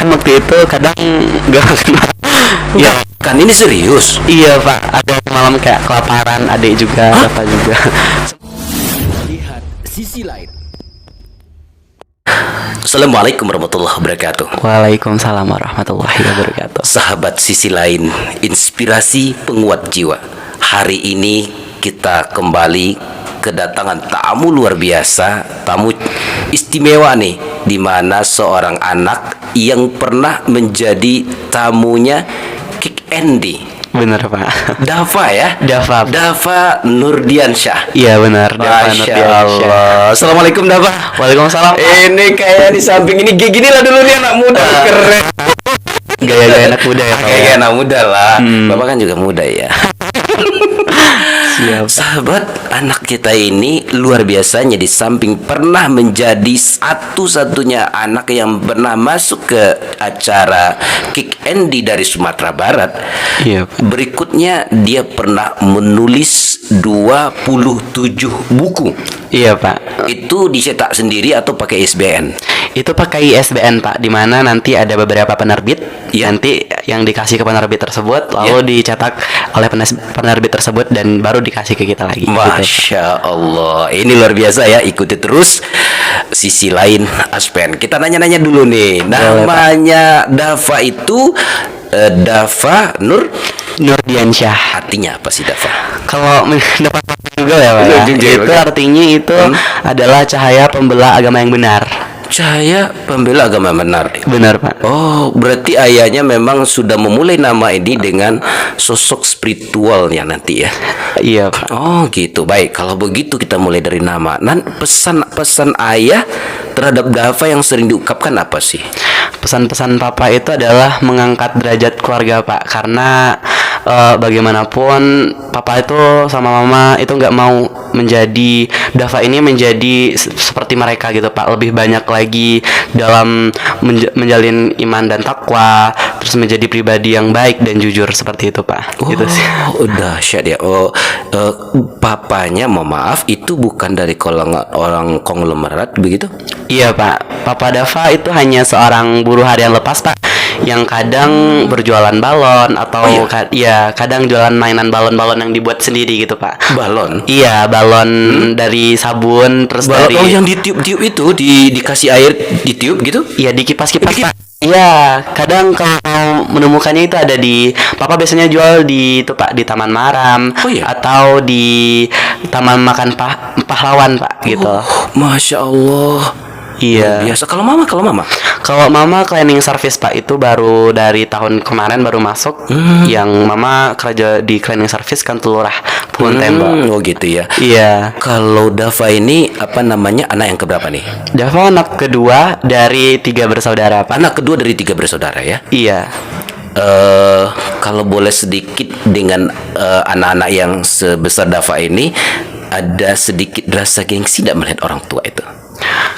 kan waktu itu kadang gak kenal. Ya Kan ini serius. iya Pak, ada malam kayak kelaparan, adik juga, bapak juga. Lihat sisi lain. Assalamualaikum warahmatullahi wabarakatuh. Waalaikumsalam warahmatullahi wabarakatuh. Sahabat sisi lain, inspirasi penguat jiwa. Hari ini kita kembali kedatangan tamu luar biasa, tamu istimewa nih, di mana seorang anak yang pernah menjadi tamunya Kick Andy. Bener Pak. Dava ya? Dava. Dava Nurdiansyah. Iya benar. Masya Allah. Assalamualaikum Dava. Waalaikumsalam. Ini kayak di samping ini kayak gini lah dulu nih anak muda keren. Gaya-gaya anak muda ya Pak. Kayak anak muda lah. Bapak kan juga muda ya. Siap. Sahabat, anak kita ini luar biasanya, di samping pernah menjadi satu-satunya anak yang pernah masuk ke acara Kick Andy dari Sumatera Barat. Iya Pak. Berikutnya dia pernah menulis 27 buku. Iya Pak. Itu dicetak sendiri atau pakai ISBN? Itu pakai ISBN Pak, di mana nanti ada beberapa penerbit, Ya. nanti yang dikasih ke penerbit tersebut, lalu dicetak oleh penerbit tersebut dan baru dikasih ke kita lagi. Gitu. Masya Allah, ini luar biasa ya. Ikuti terus sisi lain Aspen. Kita nanya-nanya dulu nih. Namanya Dava itu Dava Nurdiansyah. artinya apa sih Dava? Kalau mendapat juga ya Pak, ya, itu artinya itu adalah cahaya pembela agama yang benar. Cahaya pembela agama benar. Benar Pak. Oh, berarti ayahnya memang sudah memulai nama ini dengan sosok spiritualnya nanti ya. Iya Pak. Oh gitu, baik. Kalau begitu kita mulai dari nama. Pesan-pesan ayah terhadap Dava yang sering diungkapkan apa sih? Pesan-pesan papa itu adalah mengangkat derajat keluarga Pak, karena bagaimanapun papa itu sama mama itu nggak mau menjadi Dava ini menjadi seperti mereka gitu Pak, lebih banyak lagi dalam menjalin iman dan takwa, terus menjadi pribadi yang baik dan jujur seperti itu Pak. Gitu sih. Udah syad ya. Papanya, mohon maaf, itu bukan dari orang konglomerat begitu? Iya Pak, Papa Dava itu hanya seorang buruh harian lepas Pak, yang kadang berjualan balon atau kadang jualan mainan balon-balon yang dibuat sendiri gitu Pak. Balon? Iya, balon dari sabun, terus dari yang ditiup-tiup itu, dikasih air ditiup gitu? iya, dikipas-kipas Pak. Iya, kadang kalau menemukannya itu ada di Papa biasanya jual di itu Pak, di Taman Maram atau di Taman Makan Pahlawan Pak gitu. Masya Allah. Iya. Biasa. Kalau mama? Kalau mama cleaning service Pak, itu baru dari tahun kemarin baru masuk. Yang mama kerja di cleaning service kan Lurah Puhun Tembok. Oh gitu ya. Iya. Kalau Dava ini apa namanya, anak yang keberapa nih? Dava anak kedua dari 3 bersaudara Pak. Anak kedua dari 3 bersaudara ya. Iya. Kalau boleh sedikit dengan anak-anak yang sebesar Dava ini, ada sedikit rasa gengsi tidak melihat orang tua itu?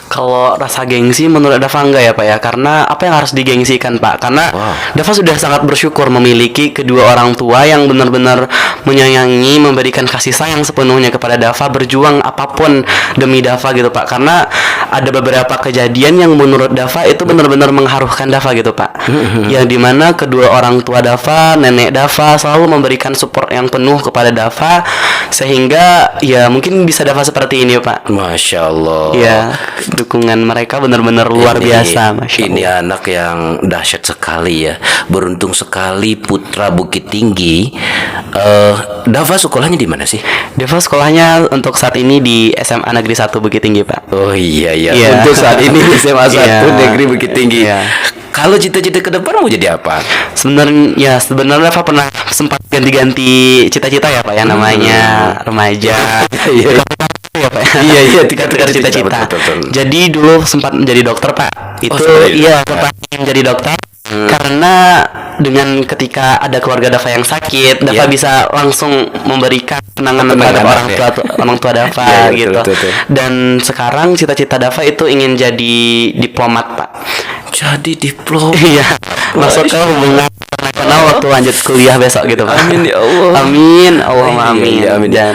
Kalau rasa gengsi menurut Dava enggak ya Pak ya, karena apa yang harus digengsikan Pak, karena Dava sudah sangat bersyukur memiliki kedua orang tua yang benar-benar menyayangi, memberikan kasih sayang sepenuhnya kepada Dava, berjuang apapun demi Dava gitu Pak. Karena ada beberapa kejadian yang menurut Dava itu benar-benar mengharukan Dava gitu Pak, yang dimana kedua orang tua Dava, nenek Dava selalu memberikan support yang penuh kepada Dava, sehingga ya mungkin bisa Dava seperti ini Pak. Masya Allah. Ya, dukungan mereka benar-benar luar biasa, Masya Allah. Ini anak yang dahsyat sekali ya. Beruntung sekali putra Bukit Tinggi. Dava sekolahnya di mana sih? Dava sekolahnya untuk saat ini di SMA Negeri 1 Bukit Tinggi Pak. Oh iya. Iya. Untuk saat ini di SMA 1 Iya. Negeri Bukit Tinggi. Iya. Kalau cita-cita ke depan mau jadi apa? Sebenarnya Dava pernah sempat ganti-ganti cita-cita ya Pak ya, namanya remaja. Iya. Ya, Pak. Iya, tukar cita-cita. Betul. Jadi dulu sempat menjadi dokter Pak. Itu sempat menjadi dokter. Karena dengan ketika ada keluarga Dava yang sakit, Dava bisa langsung memberikan penanganan terhadap orang tua Dava gitu. Betul. Dan sekarang cita-cita Dava itu ingin jadi diplomat Pak. Jadi diplomat. Iya. Masuk ke hubungan internasional waktu lanjut kuliah besok gitu Pak. Amin ya Allah. Amin, Allahumma amin. Amin. Dan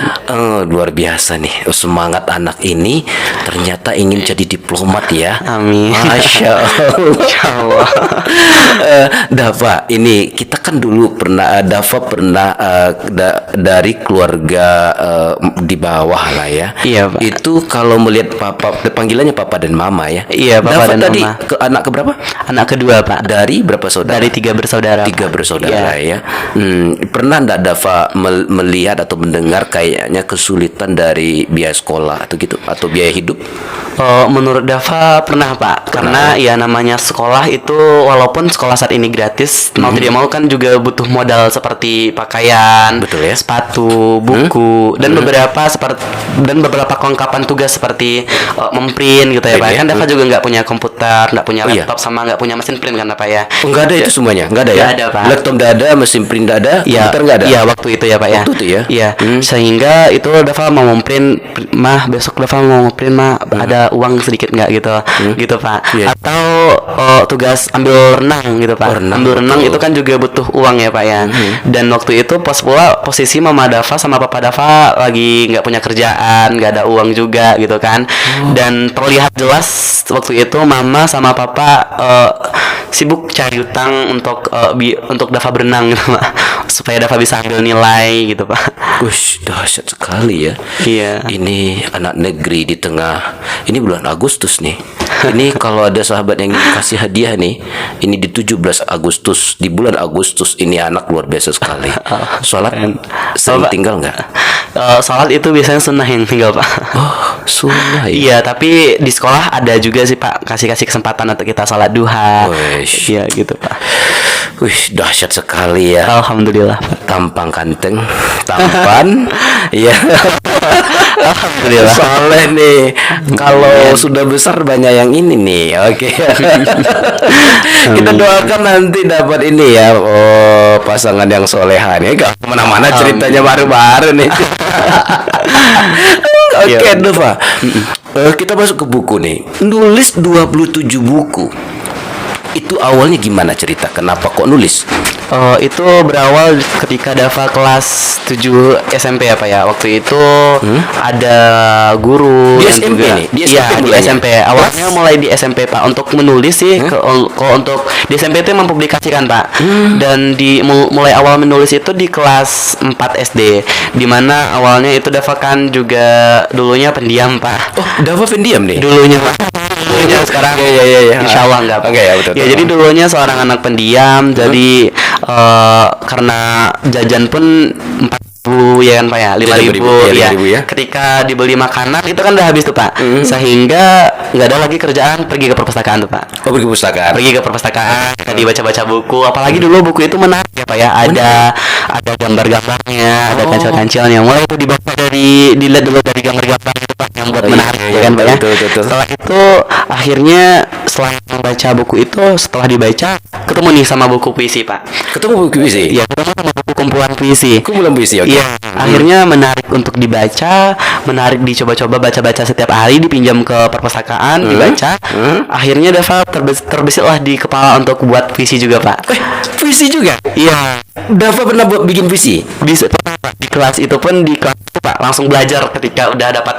luar biasa nih, semangat anak ini ternyata ingin jadi diplomat ya. amin. Masya Allah. Insya Allah. Dava, ini kita kan dulu pernah Dava pernah dari keluarga di bawah lah ya. Iya, Pak. Itu kalau melihat papa, panggilannya papa dan mama ya. Iya, papa Dava dan tadi mama. anak keberapa? Anak kedua, Pak. Dari berapa saudara? Dari 3 bersaudara. Tiga Pak. bersaudara Iya. ya. Pernah enggak Dava melihat atau mendengar kayaknya kesulitan dari biaya sekolah atau gitu atau biaya hidup? Menurut Dava pernah, Pak. Karena ya namanya sekolah itu walaupun sekolah saat ini gratis, mau tidak mau kan juga butuh modal seperti pakaian, Betul ya. sepatu, buku, dan beberapa kelengkapan tugas seperti memprint gitu ya, Pak. Print ya. Kan Dava juga nggak punya komputer, nggak punya Oh, iya. laptop, sama nggak punya mesin print kan, Pak ya. Oh, enggak ada itu semuanya, enggak ada ya? Nggak ada, Pak. Laptop enggak ada, mesin print enggak ada, komputer enggak ada. Iya, waktu itu ya, Pak ya. Waktu itu ya? Iya. Sehingga itu Dava mau memprint, mah besok Dava mau memprint, mah ada uang sedikit nggak gitu. Gitu, Pak. Iya. Atau tugas ambil renang gitu, Pak. Oh, renang, Ambil renang betul. itu kan juga butuh uang ya, Pak ya. Dan waktu itu posisi Mama Dava sama Papa Dava lagi nggak punya kerjaan, nggak ada uang juga gitu kan. Dan terlihat jelas waktu itu Mama sama Papa sibuk cari utang untuk Dava berenang gitu, Pak. Supaya Dava bisa ambil nilai gitu, Pak. Wush, dahsyat sekali ya. Iya. Ini anak negeri di tengah. Ini bulan Agustus nih. Ini kalau ada sahabat yang ingin kasih hadiah nih, ini di 17 Agustus, di bulan Agustus ini anak luar biasa sekali. Sholat sering Pak. tinggal nggak? Sholat itu biasanya sunnah yang tinggal, Pak. Oh, sunnah ya. Iya, tapi di sekolah ada juga sih, Pak, kasih kesempatan untuk kita sholat duha. Wesh. Iya gitu, Pak. Wih, dahsyat sekali ya. Alhamdulillah, Pak. Tampang ganteng, tampan, ya. Alhamdulillah. Soleh nih. Kalau sudah besar banyak yang ini nih. Oke. Kita doakan nanti dapat ini ya. Oh, pasangan yang solehan ya. Gak kemana-mana ceritanya baru-baru nih. Oke, Iya. Dava. Kita masuk ke buku nih. Nulis 27 buku. Itu awalnya gimana cerita? Kenapa kok nulis? Itu berawal ketika Dava kelas 7 SMP ya, Pak ya. Waktu itu ada guru Di yang SMP juga nih? Di Iya, SMP di mulainya? SMP. Awalnya mulai di SMP, Pak. Untuk menulis sih kalau untuk di SMP itu mempublikasikan, Pak. Dan mulai awal menulis itu di kelas 4 SD. Di mana awalnya itu Dava kan juga dulunya pendiam, Pak. Oh, Dava pendiam nih. Dulunya, Pak. Dulunya sekarang Iya. insya Allah enggak, Pak. Oke, ya, betul. Ya, jadi dulunya seorang anak pendiam. Jadi karena jajan pun 4.000 ya kan, Pak ya, 5.000 Iya, ya. 5.000 ya. Ketika dibeli makanan itu kan udah habis tuh, Pak. Sehingga nggak ada lagi kerjaan, pergi ke perpustakaan tuh, Pak. Oh, pergi pustakaan. Pergi ke perpustakaan, tadi baca-baca buku. Apalagi dulu buku itu menarik ya, Pak ya. Ada gambar-gambarnya, ada kancil-kancilnya. Mulai itu dilihat dulu dari gambar-gambar itu, Pak, yang buat Oh, iya, menarik iya, ya kan, Pak ya. betul. Setelah itu akhirnya setelah membaca buku itu, setelah dibaca ketemu nih sama buku puisi, Pak. Ketemu buku puisi. Ya, ketemu sama buku kumpulan puisi. Kumpulan puisi, oke. Iya, akhirnya menarik untuk dibaca, menarik dicoba-coba baca-baca setiap hari, dipinjam ke perpustakaan, dibaca. Akhirnya Dava terbesit lah di kepala untuk buat puisi juga, Pak. Puisi juga. Iya, Dava pernah buat bikin puisi. bisa, Pak. Di kelas itu pun di kelas itu, Pak, langsung belajar ketika udah dapat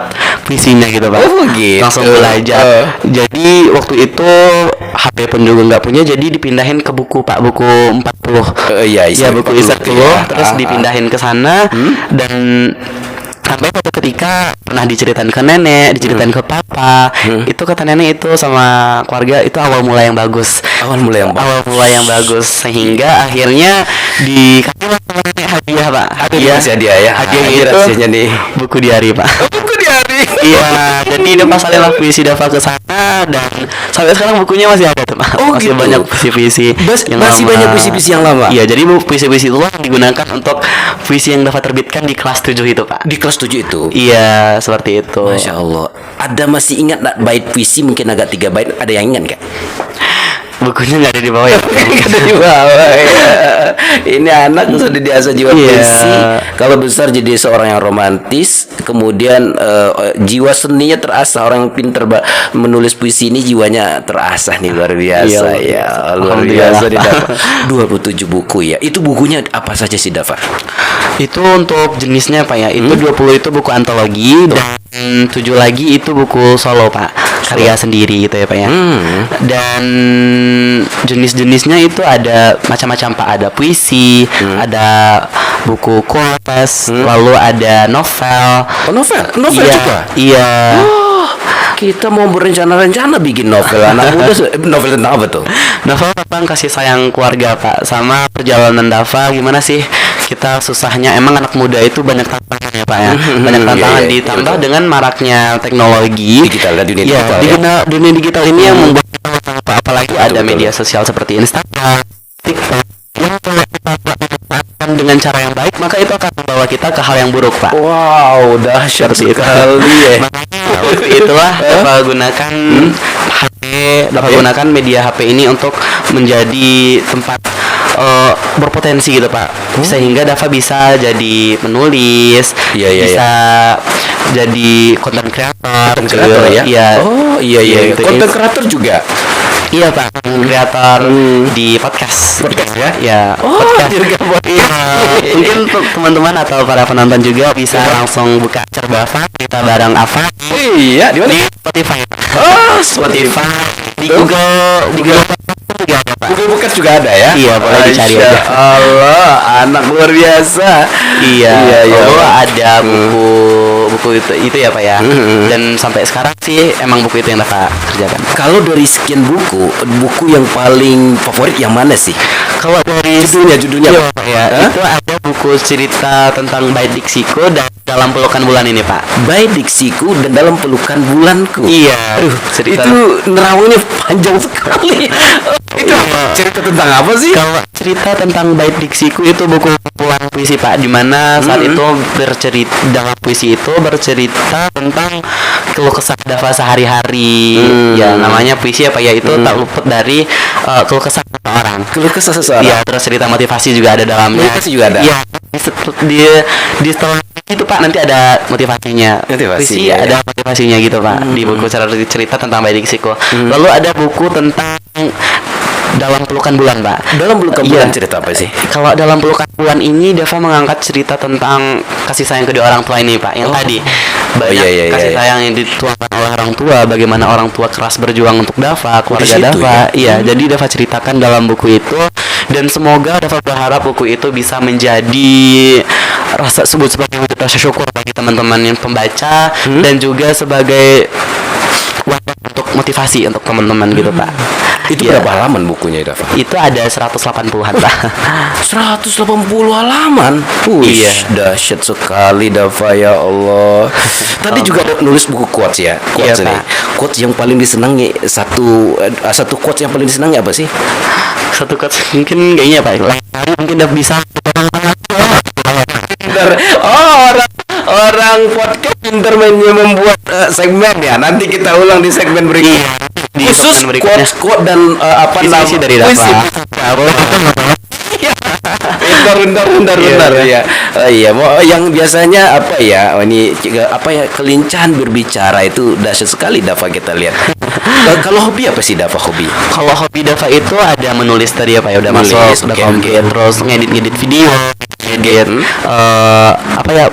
puisinya gitu, Pak. Oh, gitu. Langsung belajar. Jadi waktu itu HP pun juga nggak punya, jadi dipindahin ke buku, Pak, buku 40. Iya, Iya, buku 40 ya. terus dipindahin ke sana dan sampai suatu ketika pernah diceritain ke nenek, diceritain ke papa. Itu kata nenek itu sama keluarga itu awal mula yang bagus. Awal mula yang bagus. Awal mula yang bagus sehingga akhirnya dikasih sama nenek hadiah, Pak. Dikasih hadiah ya. Hadiahnya Ini itu rahasianya nih. buku diari, Pak. Buku diari. Iya, jadi dia pasalin lah puisi Dava ke sana dan sampai sekarang bukunya masih ada tuh, Pak. Oh, Masih gitu. banyak puisi-puisi Masih banyak puisi-puisi yang lama. Iya, jadi puisi-puisi itu lah digunakan untuk puisi yang Dava terbitkan di kelas 7 itu, Pak. Di kelas 7 itu. Iya, seperti itu. Masya Allah. Ada masih ingat nggak bait puisi mungkin agak 3 bait? Ada yang ingat nggak? Bukunya nggak ada di bawah ya, Pak. Ada di bawah ya. Ini anak sudah diasah jiwa Iya. puisi. Kalau besar jadi seorang yang romantis. Kemudian jiwa seninya terasah. Orang yang pintar menulis puisi ini jiwanya terasah nih, luar biasa Iya, ya. Luar Alhamdulillah. biasa nih, Dava. 27 buku ya. Itu bukunya apa saja sih, Dava? Itu untuk jenisnya, Pak ya. Itu 20 itu buku antologi dan 7 lagi itu buku solo, Pak. karya sendiri gitu ya Pak ya. Dan jenis-jenisnya itu ada macam-macam Pak. Ada puisi, ada buku quotes, lalu ada novel. Oh, novel Iya, juga. iya. Oh, kita mau berencana-rencana bikin novel anak muda. Novel tentang apa tuh? Novel tentang kasih sayang keluarga Pak, sama perjalanan Dava gimana sih kita susahnya. Emang anak muda itu banyak tantangan ya Pak ya, banyak tantangan iya, ditambah betul. dengan maraknya teknologi Digital, dunia Iya, digital di ya. dunia digital ini yang membuat kita apa apalagi ada betul. media sosial seperti Instagram, TikTok yang kalau kita manfaatkan dengan cara yang baik maka itu akan membawa kita ke hal yang buruk Pak. Wow, dahsyat Seperti itu. sekali ya. Makanya waktu itulah Dava gunakan HP, Dava gunakan media HP ini untuk menjadi tempat berpotensi gitu Pak, sehingga Dava bisa jadi penulis, Iya, iya, bisa jadi content creator, Kreator ya? Iya. Oh, iya. Gitu. Konten kreator juga. Iya Pak, kreator di podcast. Podcast ya? Ya. Oh, podcast. juga Iya. Mungkin teman-teman atau para penonton juga bisa langsung buka Cerbava, kita bareng Ava Iya, di mana? di Spotify. Oh, Spotify, di Google Podcast juga ada Pak. Google Podcast juga ada ya? Iya, boleh dicari Masya aja. Allah, anak luar biasa. Iya, iya. lalu ada buku itu ya Pak ya. Dan sampai sekarang sih emang buku itu yang Dava kerjakan. Kalau dari sekian buku yang paling favorit yang mana sih? Kalau dari Judulnya Iya, apa? Pak ya, Hah? itu ada buku cerita tentang Bait Diksiku dan Dalam Pelukan Bulan ini Pak. Baik diksiku dan dalam pelukan bulanku. Iya, cerita. Itu nerawangnya panjang sekali. Itu Iya. cerita tentang apa sih? Kalau cerita tentang Bait Diksiku itu buku kumpulan puisi Pak, di mana saat itu bercerita, dalam puisi itu bercerita tentang keluh kesah Dava sehari-hari. Ya namanya puisi apa ya, itu tak luput dari keluh kesah seseorang. Keluh kesah seseorang. Iya, terus cerita motivasi juga ada dalamnya. Motivasi juga ada? Iya, di setelah itu Pak nanti ada motivasinya. Motivasi, Puisi ya. ada motivasinya gitu Pak, di buku cerita tentang Bait Diksiku. Lalu ada buku tentang Dalam Pelukan Bulan Pak. Dalam pelukan Iya. bulan cerita apa sih? Kalau Dalam Pelukan Bulan ini Dava mengangkat cerita tentang kasih sayang kedua orang tua ini Pak. Yang tadi banyak iya, kasih iya. sayang yang dituangkan oleh orang tua, bagaimana orang tua keras berjuang untuk Dava, keluarga situ Dava. ya? Iya, jadi Dava ceritakan dalam buku itu, dan semoga Dava berharap buku itu bisa menjadi sebut sebagai wujud rasa syukur bagi teman-teman yang pembaca, dan juga sebagai wadah untuk motivasi untuk teman-teman gitu Pak. Itu Iya. berapa halaman bukunya, Dava? Itu ada 180-an Pak. 180 halaman. Iya. Dahsyat sekali, Dava, ya Allah. Tadi juga ada nulis buku quotes ya. Quotes Iya, ini. Pak. Quotes yang paling disenangi, satu quotes yang paling disenangi apa sih? Satu quotes mungkin kayaknya Pak, lain kali mungkin udah bisa Pinter. Oh, orang podcast pinter membuat segmen ya. Nanti kita ulang di segmen berikutnya. di Khusus segmen berikutnya. quote dan apa Isi dari puisi. Dava. Bentar, Iya. ya. Iya, yang biasanya apa ya? Ini apa ya, kelincahan berbicara itu dahsyat sekali, Dava, kita lihat. Kalau hobi apa sih, Dava, hobi? Kalau hobi Dava itu ada menulis tadi ya Pak, ya udah Menulis, masuk, udah oke, komplit, terus ngedit video, ngedit apa ya,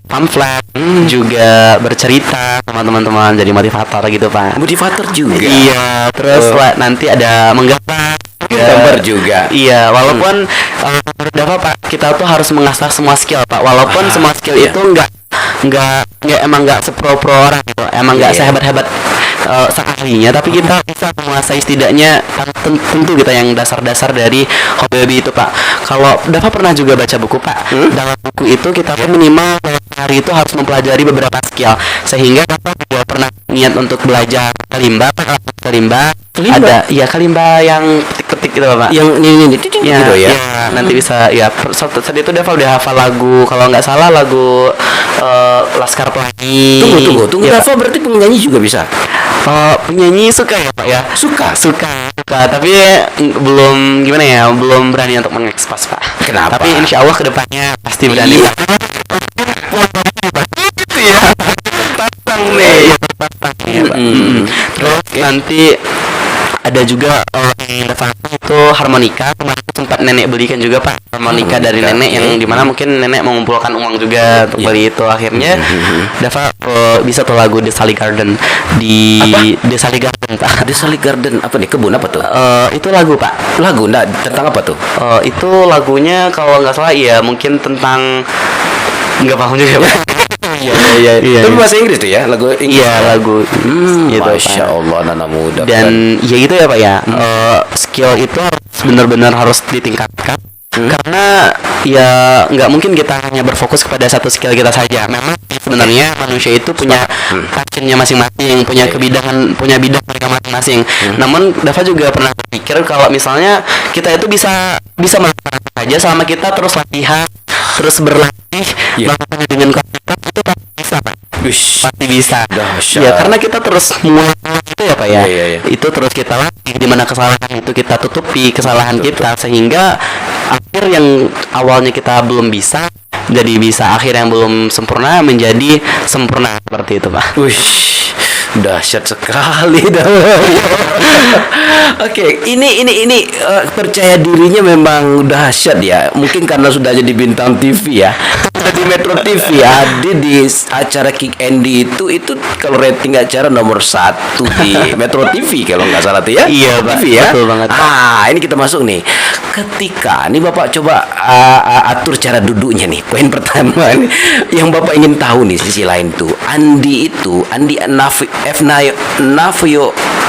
pamflet, juga bercerita sama teman-teman, jadi motivator gitu Pak. Motivator juga. Iya, terus nanti ada menggambar. Gambar juga. Iya, walaupun menurut Dava Pak, kita tuh harus mengasah semua skill Pak. Walaupun semua skill iya. itu emang nggak sepro-pro orang gitu. Emang nggak Iya. sehebat-hebat sekalinya, tapi kita bisa menguasai setidaknya tentu kita yang dasar-dasar dari hobi itu Pak. Kalau Dava pernah juga baca buku Pak, dalam buku itu kita tuh minimal hari itu harus mempelajari beberapa skill, sehingga Dava juga pernah niat untuk belajar kalimba Pak. Kalimba ada, iya kalimba yang petik-petik gitu Pak. Yang ini Ya, gitu ya. nanti bisa ya. Saat itu Dava udah hafal lagu, kalau nggak salah lagu Laskar Pelangi. Tunggu. Ya, Dava berarti penyanyi juga bisa. penyanyi suka ya Pak ya? Suka. Tapi belum gimana ya, belum berani untuk mengekspos Pak. Kenapa? Tapi insya Allah kedepannya pasti berani. Iya. Gitu ya. Tertantang nih. Iya, tertantang ya, Pak. Terus nanti ada juga yang Dava itu harmonika. Kemarin sempat nenek belikan juga Pak harmonika dari nenek yang dimana mungkin nenek mengumpulkan uang juga untuk beli itu. Akhirnya Dava bisa tuh lagu The Sally Garden di The Sally Garden Pak. The Sally Garden apa nih, kebun apa tuh? Itu lagu Pak. Lagu tentang apa tuh? Itu lagunya kalau nggak salah ya mungkin tentang nggak paham juga Pak. Iya. Tapi bahasa Inggris tuh ya, lagu Inggris. Iya lagu gitu Masya Pak. Allah, anak muda. Dan ya gitu ya Pak ya. Skill itu benar-benar harus ditingkatkan. Karena ya nggak mungkin kita hanya berfokus kepada satu skill kita saja. Memang sebenarnya manusia itu punya passionnya masing-masing, punya punya bidang mereka masing-masing. Namun Dava juga pernah berpikir kalau misalnya kita itu bisa melakukan apa saja selama kita terus latihan, terus berlatih, melakukannya dengan konsisten, itu pasti bisa Pak. Pasti bisa. Dahsyat. Ya karena kita terus mulai itu ya Pak ya. Iya. Itu terus kita latih, di mana kesalahan itu kita tutupi kesalahan kita sehingga akhir yang awalnya kita belum bisa jadi bisa, akhir yang belum sempurna menjadi sempurna, seperti itu Pak. Dahsyat sekali dah. Oke, ini percaya dirinya memang dahsyat ya. Mungkin karena sudah jadi bintang TV ya. Di Metro TV ya, di acara Kick Andy itu kalau rating acara nomor 1 di Metro TV kalau nggak salah tuh ya. Iya Pak, TV ya. betul banget. Ini kita masuk nih. Ketika ini Bapak coba atur cara duduknya nih. Poin pertama nih, yang Bapak ingin tahu nih sisi lain tuh. Andi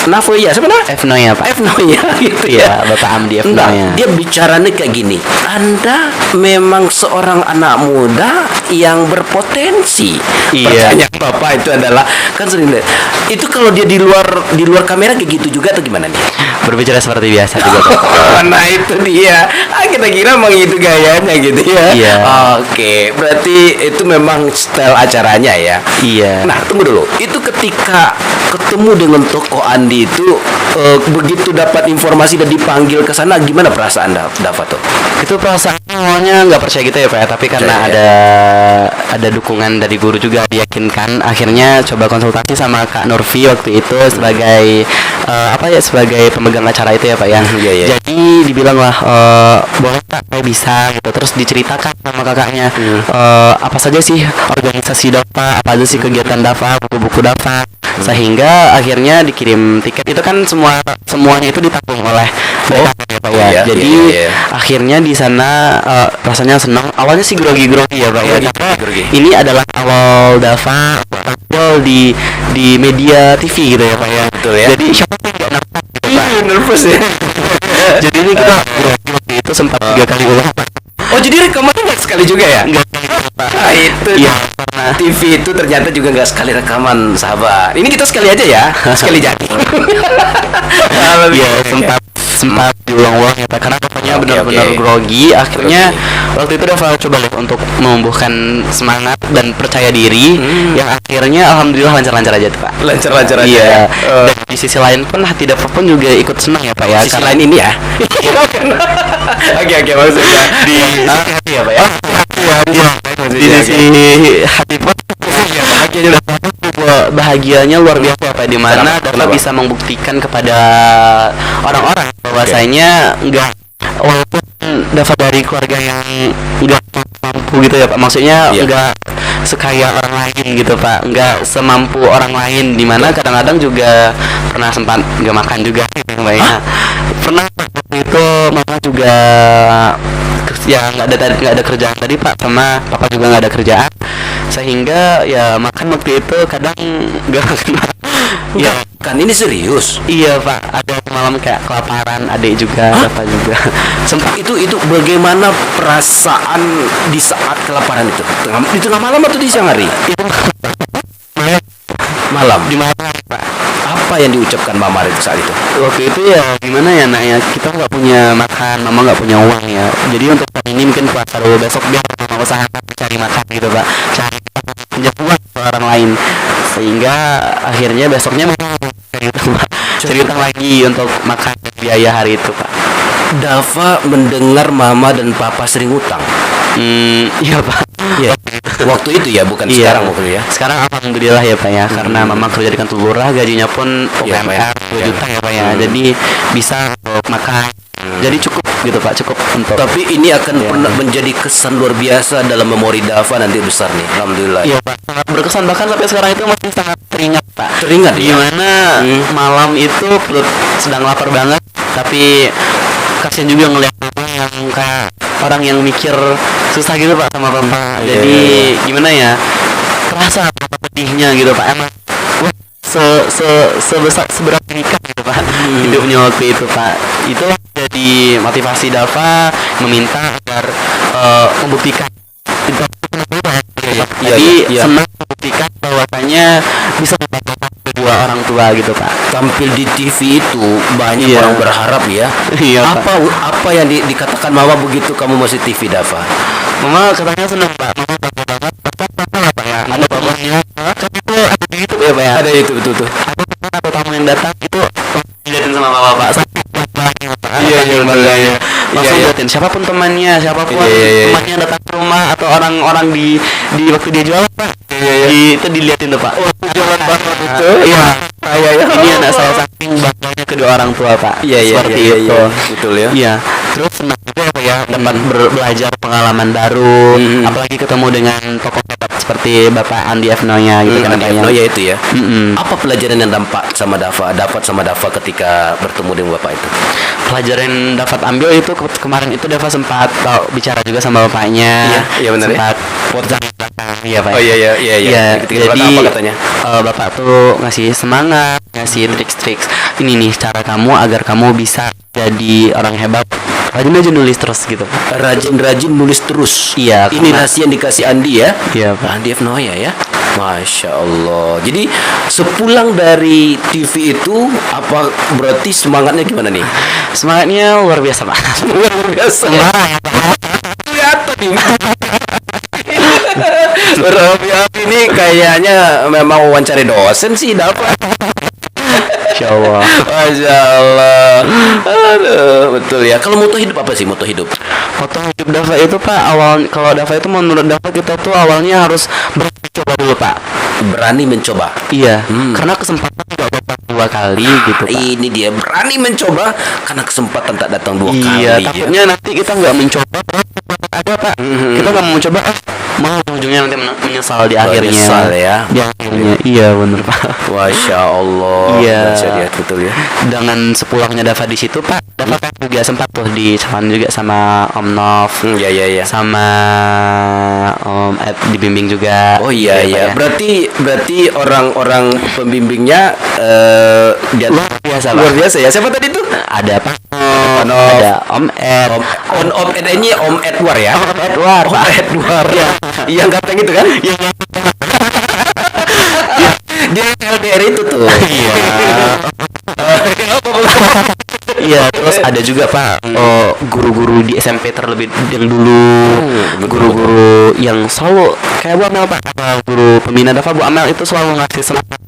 Navio siapa nah? F-Noya Pak. F-Noya gitu Iya, Bapak Amdi Enggak, F-Noya. dia bicaranya kayak gini. Anda memang seorang anak muda yang berpotensi. Iya. Pertanyaan Bapak itu adalah kan sering deh. Itu kalau dia di luar kamera kayak gitu juga atau gimana nih? Berbicara seperti biasa juga Pak. Nah itu dia. Kita kira emang itu gayanya gitu ya. Iya. Oke, berarti itu memang style acaranya ya. Iya. Nah tunggu dulu. Itu ketika ketemu dengan tokoh Andi itu begitu dapat informasi dan dipanggil ke sana, gimana perasaan Dava tuh? Itu perasaan awalnya nggak percaya gitu ya Pak ya, tapi karena ada dukungan dari guru juga diyakinkan, akhirnya coba konsultasi sama Kak Nurfi waktu itu sebagai sebagai pemegang acara itu ya Pak ya. Iya. Jadi dibilang lah boleh Kak, saya bisa gitu. Terus diceritakan sama kakaknya apa saja sih organisasi Dava, apa aja sih kegiatan Dava, buku-buku Dava, sehingga akhirnya dikirim tiket. Itu kan semuanya itu ditanggung oleh mereka ya Pak ya. Jadi akhirnya di sana rasanya senang. Awalnya sih grogi ya Pak ya. Karena ini adalah awal Dava tampil di media TV gitu ya Pak ya. Betul ya. Jadi siapa sih nggak nervous gitu Pak. Nervous ya. Jadi ini kita grogi itu sempat 3 kali ulang. Oh jadi rekamannya nggak sekali juga ya? Enggak Pak. Itu Iya, karena TV itu ternyata juga nggak sekali rekaman sahabat. Ini kita sekali aja ya, sekali jadi. Iya, sempat diulang-ulang ya Pak, karena pokoknya benar-benar grogi. Akhirnya waktu itu Dava coba lihat untuk menumbuhkan semangat dan percaya diri, yang akhirnya alhamdulillah lancar-lancar aja tuh Pak. Lancar-lancar aja. Iya. Dan di sisi lain pun hati Dava pun juga ikut senang ya Pak ya. Sisi lain ini ya. Oke maksudnya di sisi hati ya Pak ya. Di sisi hati pun bahagianya luar biasa Pak, di mana Dava bisa membuktikan kepada orang-orang bahwasanya enggak, walaupun Dava dari keluarga yang enggak mampu gitu ya Pak, maksudnya enggak sekaya orang lain gitu Pak, enggak semampu orang lain, di mana kadang-kadang juga pernah sempat enggak makan juga gitu Pak ya. Pernah waktu itu mama juga ya nggak ada kerjaan tadi Pak, sama papa juga nggak ada kerjaan, sehingga ya makan waktu itu kadang nggak makan. Ya kan ini serius. Iya Pak, ada malam kayak kelaparan, adik juga, bapak juga. Sempat itu bagaimana perasaan di saat kelaparan itu? Di tengah malam atau di siang hari? Itu Malam. di mana Pak? Apa yang diucapkan Mama itu saat itu? Waktu itu ya gimana ya nak ya, kita nggak punya makan, mama nggak punya uang ya. Jadi untuk saat ini mungkin puasa dulu, besok biar mama usahakan cari makan gitu Pak, cari pinjam uang ke orang lain, sehingga akhirnya besoknya mama cari utang lagi untuk makan biaya hari itu Pak. Dava mendengar Mama dan Papa sering utang. Iya Pak. Iya. Waktu itu ya, bukan Iya. sekarang waktu ya. Sekarang alhamdulillah ya Pak ya, karena mama kerja di kantor lurah, gajinya pun UMR 2 juta ya Pak ya. Jadi bisa untuk makan, Jadi cukup gitu Pak, cukup untuk. Tapi ini akan pernah menjadi kesan luar biasa dalam memori Dava nanti besar nih. Alhamdulillah. Iya Pak, sangat berkesan, bahkan sampai sekarang itu masih sangat teringat Pak. Teringat ya? Gimana malam itu perut sedang lapar banget, tapi kasihan juga ngeliat Bapak yang kayak orang yang mikir susah gitu Pak sama Bapak. Iya, Jadi iya. gimana ya, terasa betapa pedihnya gitu Pak. Emang wah, sebesar seberat nikah gitu Pak hidupnya waktu itu Pak. Itulah jadi motivasi Dava meminta agar membuktikan. Jadi iya. senang membuktikan bahwasanya bisa mendapatkan kedua orang tua gitu Pak. Tampil di TV itu banyak Iya. orang berharap ya. Iya, Pak. Apa yang dikatakan Mama begitu kamu masih TV Dava? Mama katanya senang Pak, mama bangga banget. Tapi apa ya, ada bapaknya kan itu ada di YouTube ya Pak ya. Ada itu betul tuh. Ada teman atau tamu yang datang itu dilihatin sama bapak sampai bapaknya Pak. Iya, iya, betul, iya. Langsung Iya, iya. liatin siapapun temannya, siapapun Iya, iya, iya. temannya datang ke rumah atau orang-orang di waktu dia jualan Pak. Itu diliatin tuh Pak. Oh, jualan banget itu. Iya. Iya. Ini anak saya saking bangganya kedua orang tua Pak. Iya, iya, Seperti iya, itu. iya. Betul ya. Iya. Terus senang juga ya Pak ya dapat belajar pengalaman baru, apalagi ketemu dengan tokoh hebat seperti Bapak Andi F. Noya gitu kan Pak ya. ya itu ya. Mm-mm. Apa pelajaran yang dapat sama Dava ketika bertemu dengan Bapak itu? Pelajaran yang dapat ambil itu kemarin itu Dava sempat bicara juga sama bapaknya. Iya, benar ya. sempat potong belakang, iya Pak. Oh, iya. Ketika jadi apa katanya? Bapak tuh ngasih semangat, ngasih trik-trik. Ini nih cara kamu agar kamu bisa jadi orang hebat. Rajin aja nulis terus gitu. Rajin-rajin nulis terus. Iya, Ini karena- rahasia yang dikasih Andi ya. Iya Pak. Andi F. Noya ya. Masya Allah. Jadi sepulang dari TV itu apa berarti semangatnya gimana nih? Semangatnya luar biasa Pak. Luar biasa. Ya? Semangat Pak. Kelihatan nih. Berapi-api ini kayaknya memang wawancari dosen sih dapat. Insya Allah. Masya Allah. Aduh, betul ya. Kalau moto hidup apa sih moto hidup? Foto hidup Dava itu Pak, kalau Dava itu menurut Dava kita tuh awalnya harus bercoba dulu Pak. Berani mencoba. Iya, karena kesempatan tidak datang dua kali gitu Pak. Ini dia berani mencoba karena kesempatan tak datang dua Iya, kali. takutnya nanti kita nggak mencoba, terus kesempatan ada Pak. Kita nggak mau mencoba, malah ujungnya nanti menyesal di akhirnya. Menyesal ya. Di akhirnya, iya bener Pak. Masya Allah. Iya. Syariat betul ya. Dengan sepulangnya Dava di situ Pak, Dava kan juga sempat tuh disaran juga sama Om Nov, Iya. sama Om Ed dibimbing juga. Oh iya Gitu ya, iya. Pak, ya. Berarti orang-orang pembimbingnya dia Luar biasa, Pak. luar biasa ya. Siapa tadi tuh? Ada Pak Nov. ada Om Ed, Om Ed ini Om Edward ya. Om Edward, Om Pak. Edward. Iya. Yang ganteng itu kan? Yang Dia LDR itu tuh. Iya. Iya, terus ada juga Pak guru-guru di SMP terlebih yang dulu, guru-guru yang selalu kayak Bu Amel Pak, apa guru pembina Dava Bu Amel itu selalu ngasih semangat,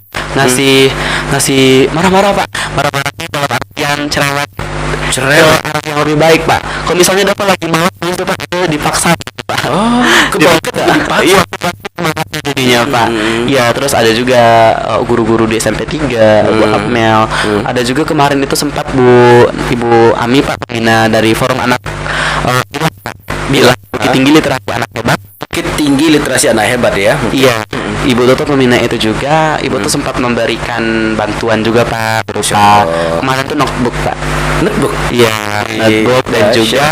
ngasih marah-marah Pak, marah-marahnya dalam artian cerewet, orang yang lebih baik Pak. Kalau misalnya Dava lagi malas gitu Pak, itu dipaksa gitu, Pak. Oh, dipaksa. Iya, semangatnya jadinya Pak. Iya, terus ada juga guru-guru di SMP 3, Bu Amel. Ada juga kemarin itu sempat Ibu Ami Pak, pembina dari Forum Anak bilang Bukit Tinggi Literasi Anak Hebat. Bukit Tinggi Literasi Anak Hebat ya. Iya, Ibu tuh pembina itu juga. Ibu tuh sempat memberikan bantuan juga Pak, berupa Allah. kemarin tuh notebook Pak. Notebook. Iya, notebook dan Dahsyat. juga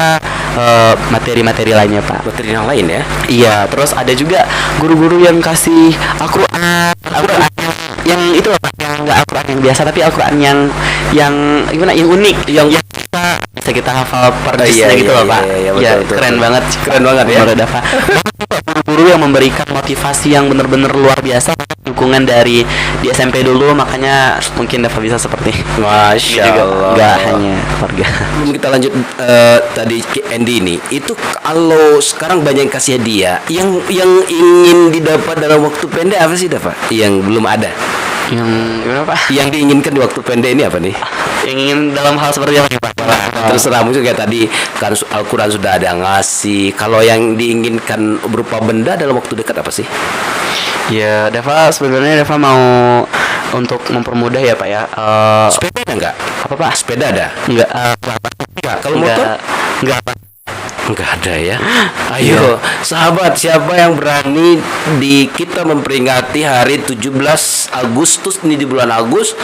materi-materi lainnya Pak. Materi yang lain ya. Iya, terus ada juga guru-guru yang kasih Al-Quran yang itu loh Pak, yang nggak Al-Quran yang biasa tapi Al-Quran yang gimana, yang unik, yang bisa kita hafal per juznya gitu loh Pak. Iya, Iya, betul. keren banget, Keren banget ya. menurut Dava. Banyak Pak guru-guru yang memberikan motivasi yang benar-benar luar biasa, dukungan dari di SMP dulu, makanya mungkin Dava bisa seperti Masya juga, Allah. nggak hanya keluarga. Sebelum kita lanjut tadi ke Andy ini, itu kalau sekarang banyak yang kasih hadiah, yang ingin didapat dalam waktu pendek apa sih Dava? Yang belum ada, Yang gimana Pak? yang diinginkan di waktu pendek ini apa nih? Yang ingin dalam hal seperti apa nih Pak? Terserah, mungkin kayak tadi kan Al-Quran sudah ada ngasih. Kalau yang diinginkan berupa benda dalam waktu dekat apa sih? Ya, Dava sebenarnya Dava mau untuk mempermudah ya Pak ya. Sepeda ada nggak? Apa Pak? Sepeda ada? Enggak, Nggak. Kalau motor? enggak Pak. Nggak ada ya. Ayo, sahabat, siapa yang berani di kita memperingati hari 17 Agustus ini, di bulan Agustus,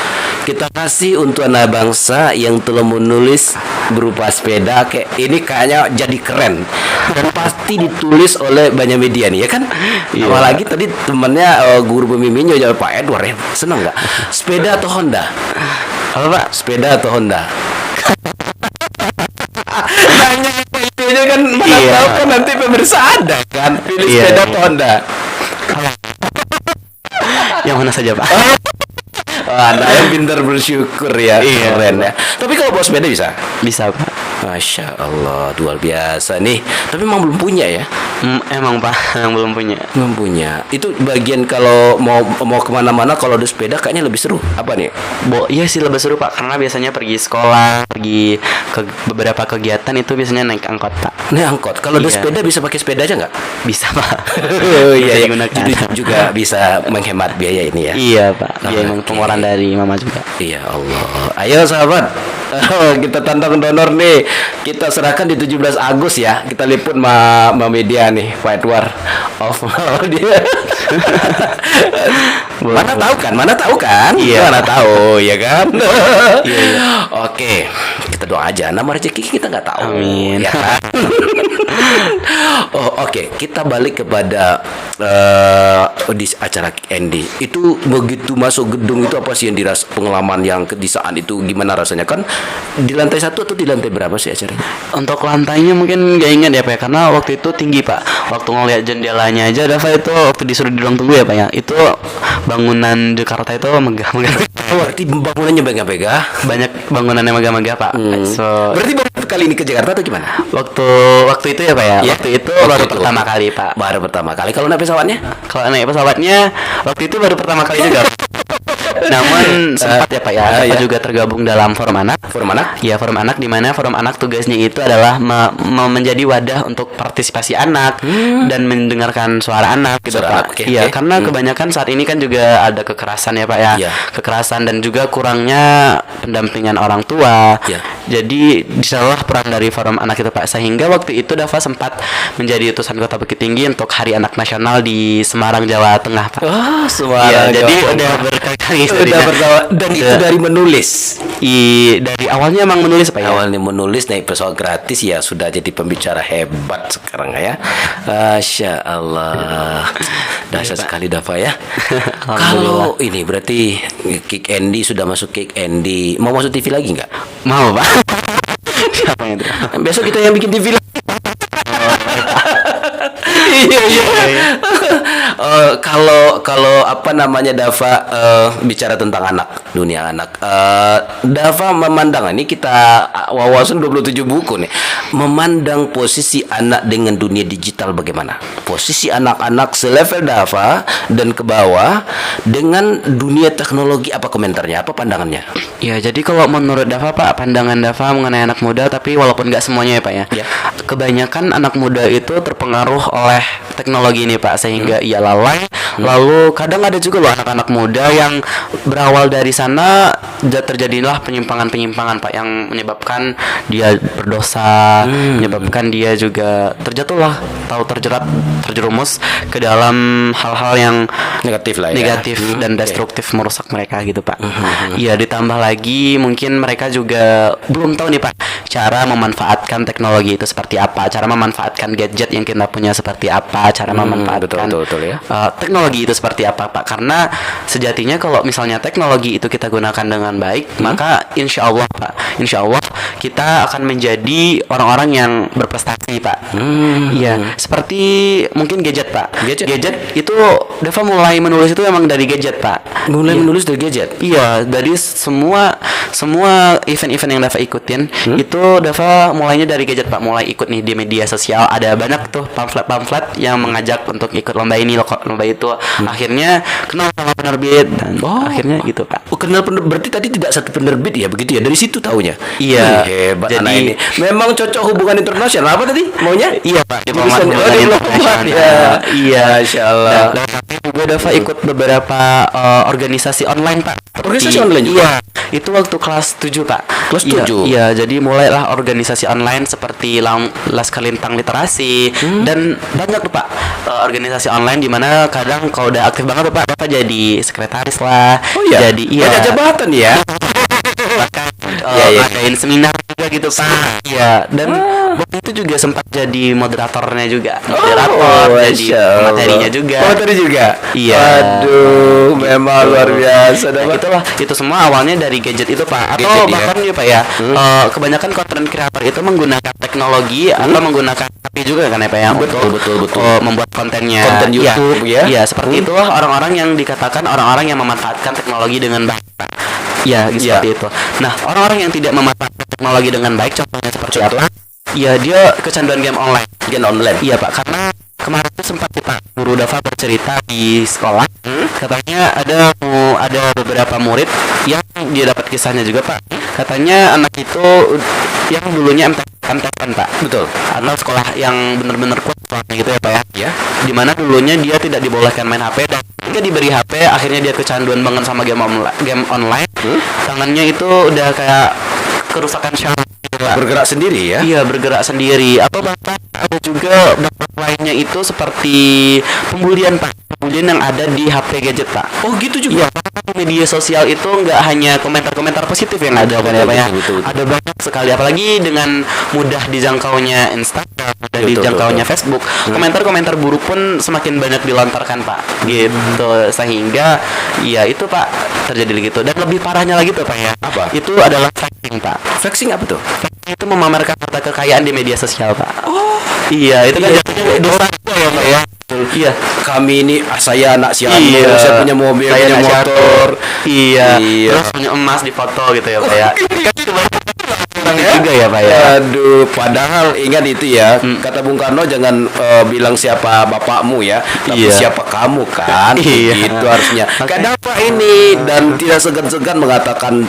kita kasih untuk anak bangsa yang telah menulis berupa sepeda kayak ini, kayaknya jadi keren dan pasti ditulis oleh banyak media nih ya kan. Iya. Apalagi tadi temannya guru pembimbingnya jawab Pak Edward ya. Senang nggak? Sepeda atau Honda? Apa Pak? Sepeda atau Honda? Nanya apa itu aja kan, mana Iya. tahu kan nanti pemirsa ada kan pilih Iya, sepeda iya. atau Honda. Yang mana saja Pak? Oh, Anda yang pintar bersyukur ya. Iya. Keren ya. Tapi kalau bawa sepeda bisa? Bisa Pak. Masya Allah, luar biasa nih. Tapi memang belum punya ya? Emang Pak, yang belum punya. Belum punya. Itu bagian kalau mau kemana-mana kalau ada sepeda kayaknya lebih seru. Apa nih? Iya sih lebih seru Pak, karena biasanya pergi sekolah, pergi ke beberapa kegiatan itu biasanya naik angkot Pak. Nih angkot. Kalau ada Iya. sepeda bisa pakai sepeda aja nggak? Bisa Pak. Oh Bisa iya, digunakan. Jadi juga bisa menghemat biaya ini ya. Iya Pak, dia emang Oke. pengeluaran dari mama juga. Ya Allah. Ayo sahabat, kita tantang donor nih. Kita serahkan di 17 Agustus ya. Kita liput sama media nih, Pak Edward. Off dia. Mana tahu kan? Mana tahu kan? Iya. Mana tahu, ya kan? Iya. Oke, kita doa aja. Nama rezeki kita nggak tahu. Amin. Ya kan? Oh, oke. Kita balik kepada di acara Andy. Itu begitu masuk gedung itu apa sih yang diras pengalaman yang di saat itu gimana rasanya? Kan di lantai 1 atau di lantai berapa sih acaranya? Untuk lantainya mungkin gak ingat ya Pak ya, karena waktu itu tinggi Pak. Waktu ngeliat jendelanya aja Dava itu waktu disuruh di ruang tunggu ya Pak ya, itu bangunan Jakarta itu megah-megah. Berarti bangunannya megah-megah. Banyak bangunan yang megah-megah Pak. So Berarti baru kali ini ke Jakarta atau gimana? waktu itu ya Pak ya, Iya. waktu itu Waktu baru itu. pertama kali Pak. Baru pertama kali. Kalau naik pesawatnya? Kalau naik pesawatnya waktu itu baru pertama kali juga. Namun sempat ya Pak ya, Ah, kita ya. juga tergabung dalam forum anak. Forum anak? Ya, forum anak, di mana forum anak tugasnya itu adalah menjadi wadah untuk partisipasi anak dan mendengarkan suara anak gitu Suara Pak. anak, oke, Iya, oke. karena kebanyakan saat ini kan juga ada kekerasan ya Pak ya. Iya. Kekerasan dan juga kurangnya pendampingan orang tua. Iya. Jadi disanalah peran dari forum anak itu Pak. Sehingga waktu itu Dava sempat menjadi utusan Kota Bukit Tinggi untuk Hari Anak Nasional di Semarang, Jawa Tengah Pak. Oh, Iya, jadi udah berkali-kali udah sebenarnya. pertama dan itu Iya. dari menulis. Dari awalnya emang menulis Pak ya. Awalnya menulis naik pesawat gratis ya sudah jadi pembicara hebat sekarang ya. Masya Allah. Dahsyat sekali Dava ya. Kalau ini berarti Kick Andy sudah masuk Kick Andy. Mau masuk TV lagi nggak? Mau Pak. Siapa yang itu? Besok kita yang bikin TV lagi. Iya. Kalau apa namanya Dava bicara tentang anak, dunia anak. Dava memandang ini kita wawasan 27 buku nih. Memandang posisi anak dengan dunia digital bagaimana? Posisi anak-anak selevel Dava dan ke bawah dengan dunia teknologi, apa komentarnya? Apa pandangannya? Ya, jadi kalau menurut Dava Pak, pandangan Dava mengenai anak muda, tapi walaupun nggak semuanya ya Pak ya. Ya. Kebanyakan anak muda itu terpengaruh oleh teknologi ini Pak, sehingga ia lalai. Lalu kadang ada juga loh anak-anak muda yang berawal dari sana terjadilah penyimpangan-penyimpangan Pak yang menyebabkan dia berdosa, menyebabkan dia juga terjatuhlah atau terjerumus ke dalam hal-hal yang Negatif lah ya. negatif dan destruktif merusak mereka gitu Pak. Iya, ditambah lagi mungkin mereka juga belum tahu nih Pak cara memanfaatkan teknologi itu seperti apa, cara memanfaatkan gadget yang kita punya seperti apa, cara memanfaatkan betul ya. teknologi itu seperti apa Pak. Karena sejatinya kalau misalnya teknologi itu kita gunakan dengan baik, maka insya Allah Pak, insya Allah kita akan menjadi orang-orang yang berprestasi Pak. Iya, seperti mungkin gadget Pak. Gadget itu Dava mulai menulis itu memang dari gadget Pak. Mulai Iya. menulis dari gadget. Iya, dari semua event-event yang Dava ikutin itu itu Dava mulainya dari gadget Pak, mulai ikut nih di media sosial, ada banyak tuh pamflet-pamflet yang mengajak untuk ikut lomba ini lomba itu. Akhirnya kenal sama penerbit dan akhirnya gitu Pak. Oh, kenal berarti tadi tidak satu penerbit ya, begitu ya? Dari situ taunya. Iya. Hebat Jadi- anak ini. Memang cocok hubungan internasional. Apa tadi maunya? Iya Pak, Jurusan- diplomat diplomat ya. Iya. Masya Allah. Dan tapi juga Dava ikut beberapa organisasi online Pak. Organisasi online juga? Iya. Itu waktu kelas 7 Pak. Kelas Iya, 7? Iya, jadi mulailah organisasi online seperti Laskar Lintang Literasi dan banyak tuh Pak organisasi online di mana kadang kalau udah aktif banget tuh Pak, Bapak jadi sekretaris lah. Oh iya. Jadi iya. Banyak jabatan ya. Bahkan Iya, iya. ngadain seminar juga gitu Pak. Iya, dan waktu itu juga sempat jadi moderatornya juga. Moderator, jadi Masya Allah. materinya juga. Materi juga. Iya. Aduh, memang luar biasa. Nah, itulah itu semua awalnya dari gadget itu Pak, atau Gadget, ya. bahkan ya Pak ya, kebanyakan content creator itu menggunakan teknologi atau menggunakan HP juga kan ya Pak ya, Betul, untuk betul, betul. membuat kontennya. Konten Iya. YouTube, ya. Iya, seperti itulah orang-orang yang dikatakan orang-orang yang memanfaatkan teknologi dengan baik Pak. Ya, Iya. seperti itu. Nah, orang-orang yang tidak memanfaatkan teknologi dengan baik, contohnya seperti apa? Ya, dia kecanduan game online. Gen online. Iya Pak, karena kemarin tuh sempat kita guru Dava bercerita di sekolah, katanya ada beberapa murid yang dia dapat kisahnya juga Pak. Katanya anak itu yang dulunya MTN Pak, Betul. atau sekolah yang benar-benar kuat soalnya gitu ya Pak ya. Ya. Dimana dulunya dia tidak dibolehkan main HP dan ketika diberi HP akhirnya dia kecanduan banget sama game online. Tangannya itu udah kayak kerusakan syaraf gitu, Pak. Bergerak sendiri ya. Iya, bergerak sendiri. Atau bahkan ada juga dampak lainnya itu seperti pembulian Pak, pembulian yang ada di HP gadget Pak. Oh, gitu juga. Iya, karena di media sosial itu nggak hanya komentar-komentar positif yang ada kan ya Pak ya. betul, betul. Ada banyak sekali, apalagi dengan mudah dijangkaunya Instagram, mudah Betul, dijangkaunya betul. Facebook. Komentar-komentar buruk pun semakin banyak dilontarkan Pak. Gitu, sehingga ya itu Pak terjadi gitu. Dan lebih parahnya lagi tuh Pak ya. Apa? Itu adalah flexing Pak. Flexing apa tuh? Flexing itu memamerkan harta kekayaan di media sosial Pak. Oh, iya itu kan jatuhnya dosa ya Pak ya. Iya. Kami ini saya anak si Anu, Iya. saya punya mobil, Saya punya anak motor. Iya. Iya. Terus punya emas di foto gitu ya Pak ya. Kan juga ya Pak ya. Aduh, padahal ingat itu ya, kata Bung Karno jangan bilang siapa bapakmu ya, tapi Iya. siapa kamu kan. Iya. Itu harusnya. Kenapa ini dan tidak segan-segan mengatakan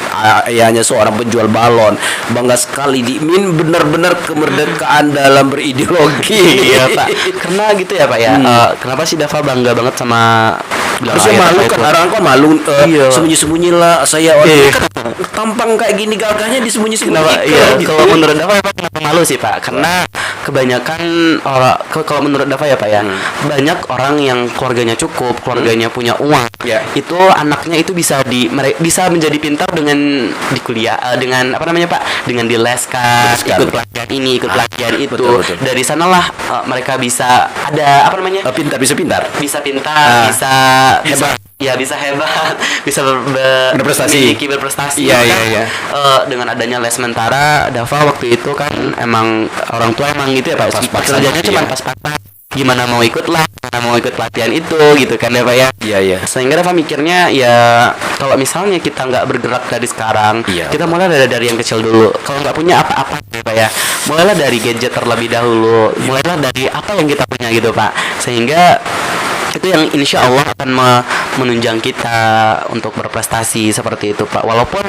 ayahnya seorang penjual balon. Bangga sekali dimin benar-benar kemerdekaan dalam berideologi. Iya Pak. Karena gitu ya Pak ya. Kenapa sih Dava bangga banget sama bilang Harusnya ayah malu Dava kan, itu? orang kan malu Iya. sembunyi-sembunyi lah saya orang Iya. kan tampang kayak gini gagahnya disembunyi-sembunyi. Kenapa? Iya, kalau menurut Dava Pak, kenapa malu sih Pak? Karena kebanyakan orang, kalau menurut Dava ya Pak ya, banyak orang yang keluarganya cukup, keluarganya punya uang, Ya. itu anaknya itu bisa menjadi pintar dengan di kuliah, dengan apa namanya Pak? Dengan dileskan, Betul sekali. ikut pelatihan ini, ikut pelatihan itu. betul, betul. Dari sanalah mereka bisa ada apa namanya? Pintar, bisa pintar. Bisa pintar, bisa hebat. Ya bisa hebat, bisa Berprestasi. berprestasi. Iya, Maka, iya, iya. dengan adanya les sementara, Dava waktu itu kan emang orang tua emang gitu ya Pak. Pas-pasan, Kerjanya cuma iya. pas-pasan. Gimana mau ikut lah, gimana mau ikut pelatihan itu gitu kan ya Pak ya. Iya, iya. Sehingga Dava mikirnya ya kalau misalnya kita nggak bergerak dari sekarang, Iya. kita mulai dari yang kecil dulu. Kalau nggak punya apa-apa ya Pak ya, mulailah dari gadget terlebih dahulu. Mulailah dari apa yang kita punya gitu Pak. Sehingga itu yang insya Allah akan menunjang kita untuk berprestasi seperti itu Pak. Walaupun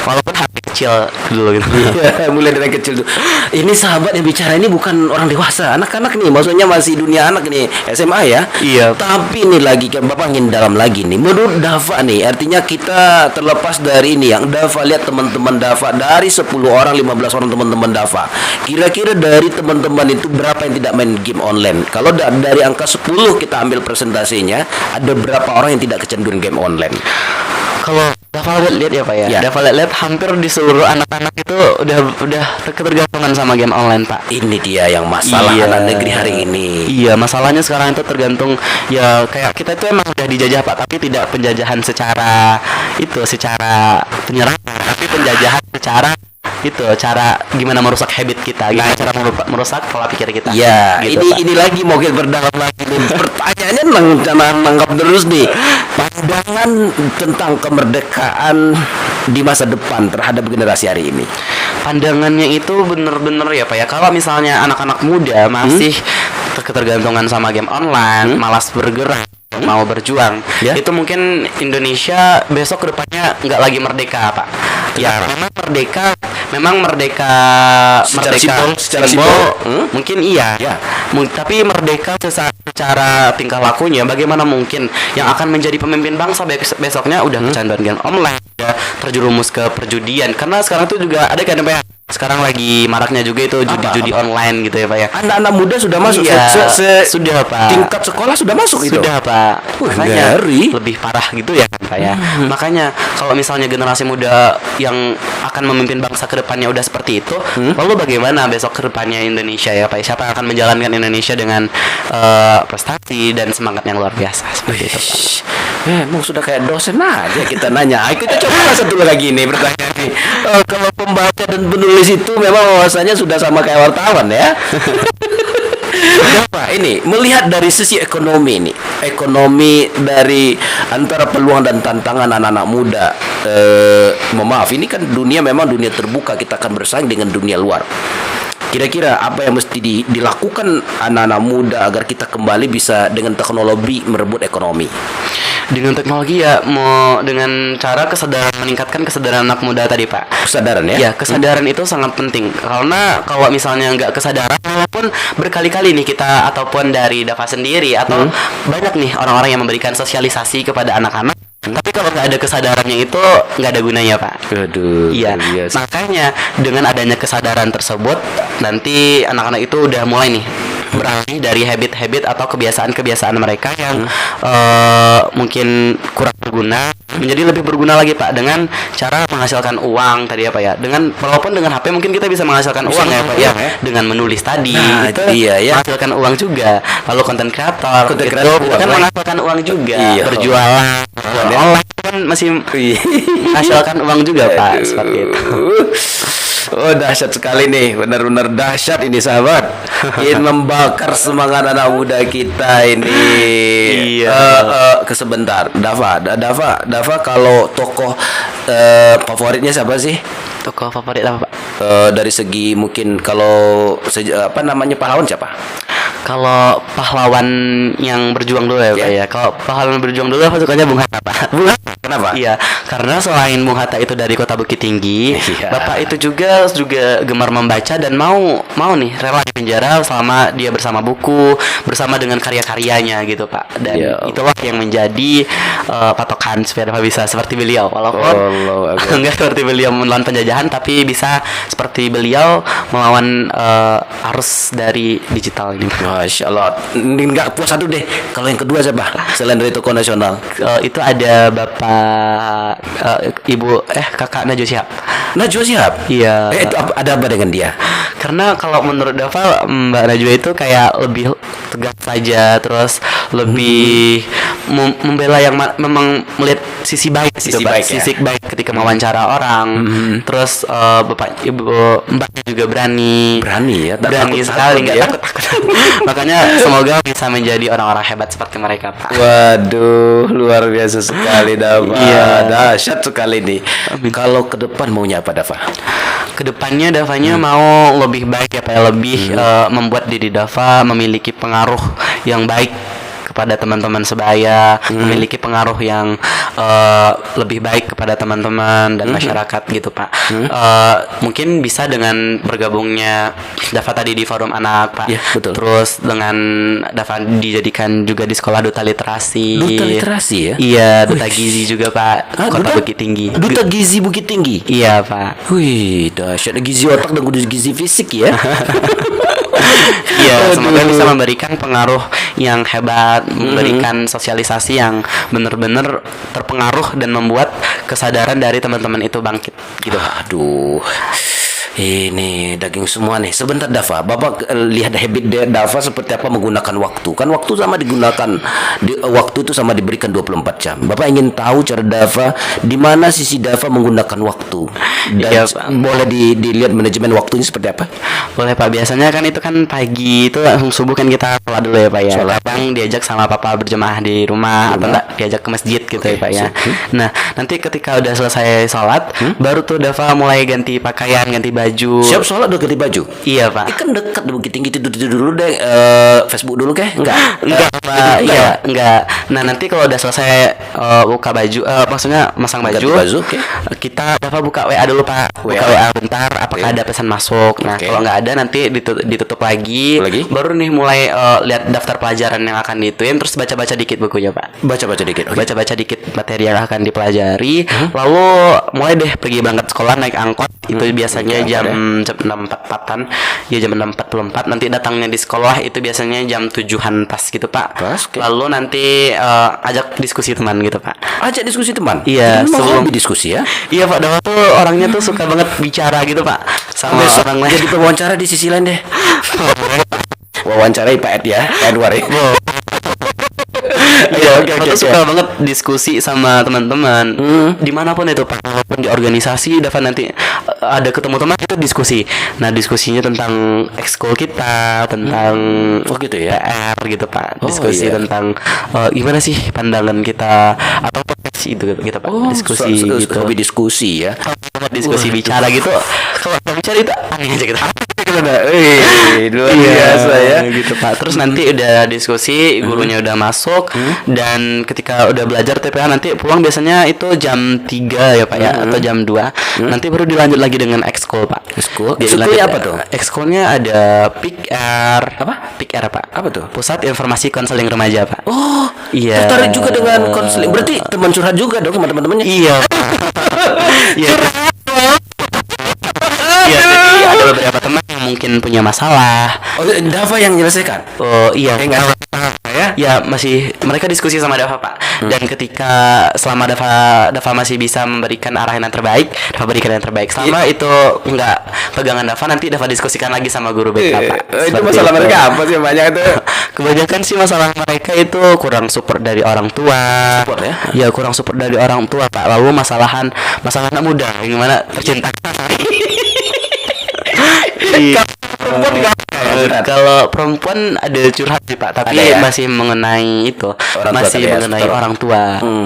hati kecil dulu gitu. Iya, mulai dari kecil tuh. Ini sahabat yang bicara ini bukan orang dewasa, anak-anak nih, maksudnya masih dunia anak nih, SMA ya. Iya. Tapi ini lagi kan Bapak ingin dalam lagi nih. Menurut Dava nih, artinya kita terlepas dari ini yang Dava lihat teman-teman Dava dari 10 orang, 15 orang teman-teman Dava. Kira-kira dari teman-teman itu berapa yang tidak main game online? Kalau dari angka 10 kita ambil presentasinya, ada berapa orang yang tidak kecanduan game online? Kalau Dava lihat ya Pak ya, Ya. Dava lihat hampir di seluruh anak-anak itu udah ketergantungan sama game online Pak. Ini dia yang masalah Iya. anak negeri hari ini. Iya, masalahnya sekarang itu tergantung ya kayak kita itu emang udah dijajah Pak, tapi tidak penjajahan secara penyerangan, tapi penjajahan secara itu cara gimana merusak habit kita, gimana cara merusak pola pikir kita. Ya, gitu, ini lagi mau kita berdalam lagi nih. Pertanyaannya nangkap terus nih. Pandangan tentang kemerdekaan di masa depan terhadap generasi hari ini. Pandangannya itu bener-bener ya Pak ya, kalau misalnya anak-anak muda masih ketergantungan sama game online, malas bergerak, mau berjuang, itu mungkin Indonesia besok kedepannya nggak lagi merdeka Pak. Ya memang merdeka secara simbol, mungkin iya. Tapi merdeka secara tingkah lakunya bagaimana mungkin yang akan menjadi pemimpin bangsa besoknya udah kecanduan game online, udah terjerumus ke perjudian, karena sekarang tuh juga ada kan Pak ya, sekarang lagi maraknya juga itu judi-judi online gitu ya Pak ya. Anak-anak muda sudah masuk, sudah Pak. Tingkat sekolah sudah masuk itu. Sudah Pak. Makanya ngeri. lebih parah gitu ya kan Pak ya. Makanya kalau misalnya generasi muda yang akan memimpin bangsa ke depannya udah seperti itu, lalu bagaimana besok ke depannya Indonesia ya Pak? Siapa yang akan menjalankan Indonesia dengan prestasi dan semangat yang luar biasa seperti itu Pak. Emang sudah kayak dosen aja kita nanya. Kita coba satu lagi nih pertanyaan nih. Kalau pembaca dan penulis itu memang wawasannya sudah sama kayak wartawan ya. Kenapa? Ini melihat dari sisi ekonomi nih, ekonomi dari antara peluang dan tantangan anak-anak muda. Maaf, ini kan dunia memang dunia terbuka, kita akan bersaing dengan dunia luar. Kira-kira apa yang mesti dilakukan anak-anak muda agar kita kembali bisa dengan teknologi merebut ekonomi? Dengan teknologi ya, mau dengan cara meningkatkan kesadaran anak muda tadi Pak. Kesadaran ya? Ya, kesadaran itu sangat penting, karena kalau misalnya nggak kesadaran, walaupun berkali-kali nih kita ataupun dari Dava sendiri atau banyak nih orang-orang yang memberikan sosialisasi kepada anak-anak, tapi kalau nggak ada kesadarannya itu nggak ada gunanya Pak. Aduh. Iya. Makanya dengan adanya kesadaran tersebut, nanti anak-anak itu udah mulai nih beralih dari habit-habit atau kebiasaan-kebiasaan mereka yang mungkin kurang berguna menjadi lebih berguna lagi Pak, dengan cara menghasilkan uang tadi apa ya, dengan walaupun dengan HP mungkin kita bisa menghasilkan uang ya Pak ya, dengan menulis tadi itu menghasilkan uang juga, lalu konten kreator itu kan menghasilkan uang juga, berjualan online kan masih menghasilkan uang juga Pak, seperti itu. Oh, dahsyat sekali nih, benar-benar dahsyat ini sahabat. Ini membakar semangat anak muda kita ini. Sebentar, Dava kalau tokoh favoritnya siapa sih? Tokoh favorit apa Pak? Dari segi mungkin kalau pahlawan siapa? Kalau pahlawan yang berjuang dulu ya Pak ya. Kalau pahlawan berjuang dulu aku sukanya Bung Hatta Pak. Bung Hatta, kenapa? Iya, karena selain Bung Hatta itu dari Kota Bukit Tinggi, Bapak itu juga gemar membaca dan mau nih rela di penjara selama dia bersama buku, bersama dengan karya-karyanya gitu Pak. Dan itulah yang menjadi patokan supaya Bapak bisa seperti beliau, walaupun enggak seperti beliau melawan penjajahan, tapi bisa seperti beliau melawan arus dari digital ini. Masya Allah, nggak puas satu deh. Kalau yang kedua siapa? Selain dari tokoh nasional, itu ada Bapak Kakak Najwa Shihab. Najwa Shihab? Iya. Itu ada apa dengan dia? Karena kalau menurut Dava, Mbak Najwa itu kayak lebih tegas saja, terus lebih membela yang memang melihat sisi baik, sisi baik ketika mewawancara orang. Terus Mbaknya juga berani ya, berani sekali, nggak takut. Makanya semoga bisa menjadi orang-orang hebat seperti mereka Pak. Waduh, luar biasa sekali Dava. Dahsyat sekali nih. Kalau ke depan maunya apa Dava? Kedepannya Davanya mau lebih baik ya Pak, lebih membuat diri Dava memiliki pengaruh yang baik kepada teman-teman sebaya, memiliki pengaruh yang lebih baik kepada teman-teman dan masyarakat gitu Pak. Mungkin bisa dengan bergabungnya Dava tadi di Forum Anak Pak. Betul. Terus dengan Dava dijadikan juga di Sekolah Duta Literasi. Duta Literasi ya? Iya, Duta Gizi juga Pak. Kota Bukit Tinggi. Duta Gizi Bukit Tinggi? Iya Pak. Wih, dahsyat, gizi otak dan gizi fisik ya. Iya, semoga bisa memberikan pengaruh yang hebat, memberikan sosialisasi yang benar-benar terpengaruh dan membuat kesadaran dari teman-teman itu bangkit gitu. Aduh. Ini daging semua nih. Sebentar Dava, Bapak lihat habit Dava seperti apa menggunakan waktu. Kan waktu sama digunakan waktu itu sama diberikan 24 jam. Bapak ingin tahu cara Dava di mana sisi Dava menggunakan waktu. Dan Iya, Pak. boleh dilihat manajemen waktunya seperti apa? Boleh Pak, biasanya kan itu kan pagi itu langsung subuh kan kita sholat dulu ya Pak ya. Kadang diajak sama papa berjemaah di rumah atau enggak diajak ke masjid gitu ya Pak ya. Nah, nanti ketika udah selesai sholat, baru tuh Dava mulai ganti pakaian, ganti baju. Siap sholat udah ganti baju. Iya Pak. Kan dekat Bukit Tinggi itu dulu deh. Facebook dulu kah? Enggak. Enggak Pak, iya, enggak. Nah, nanti kalau udah selesai buka baju, maksudnya masang Ganti baju, baju, oke. kita Dava buka WA dulu Pak. Buka WA bentar, apakah ada pesan masuk. Nah, Oke. kalau nggak ada nanti ditutup lagi. Baru nih mulai lihat daftar pelajaran yang akan dituin, terus baca-baca dikit bukunya Pak. Baca-baca dikit. Oke. Baca-baca dikit materi yang akan dipelajari, lalu mulai deh pergi berangkat sekolah naik angkot. Itu biasanya jam 6.44-an, ya jam 6.44. Nanti datangnya di sekolah itu biasanya jam 7-an pas gitu Pak. Pas, oke. Lalu nanti ajak diskusi teman gitu Pak. Ajak diskusi teman. Iya, Memang sebelum- hobi diskusi ya. Iya Pak, Dawa tuh orangnya tuh suka banget bicara gitu Pak sama Besok orang lain. jadi pewawancara di sisi lain deh. Wawancarai Pak Ed ya, Edward ya. Iya, Dawa tuh suka banget diskusi sama teman-teman. Dimanapun itu Pak, walaupun di organisasi, Dawa nanti ada ketemu teman itu diskusi. Nah, diskusinya tentang ekskul kita, tentang Oh gitu ya. PR gitu Pak. Oh, Diskusi iya. tentang gimana sih pandangan kita atau profesi itu gitu Pak. Diskusi gitu. Hobi diskusi ya. Diskusi bicara gitu. Kalau bicara itu aneh aja gitu. Luar Iya, biasa ya. gitu Pak. Terus nanti udah diskusi, gurunya udah masuk, dan ketika udah belajar TPA nanti pulang biasanya itu jam 3 ya Pak ya, atau jam 2. Nanti baru dilanjut lagi dengan ekskul Pak. Ekskul? Dilanjut- Ekskulnya apa tuh? Ekskulnya ada PIKR. Apa? PIKR Pak. Apa tuh? Pusat Informasi Konseling Remaja Pak. Oh, Iya. tertarik juga dengan konseling. Berarti teman curhat juga dong sama teman-temannya. Iya. Iya. Iya, jadi ada beberapa teman yang mungkin punya masalah. Oh, Dava yang menyelesaikan. Oh iya, Enggak ya. ya masih mereka diskusi sama Dava Pak. Dan ketika selama Dava masih bisa memberikan arahan yang terbaik, Dava berikan yang terbaik. Selama itu enggak pegangan Dava, nanti Dava diskusikan lagi sama guru BK Pak. Itu Seperti masalah itu. mereka apa sih banyak itu? Kebanyakan sih masalah mereka itu kurang support dari orang tua. Support ya? Ya kurang support dari orang tua Pak. Lalu masalah anak muda, gimana percintaan. Iya. Kalau perempuan ada curhat sih Pak, tapi Ada ya? masih mengenai itu, Orang tua masih tadi ya, mengenai setor. orang tua,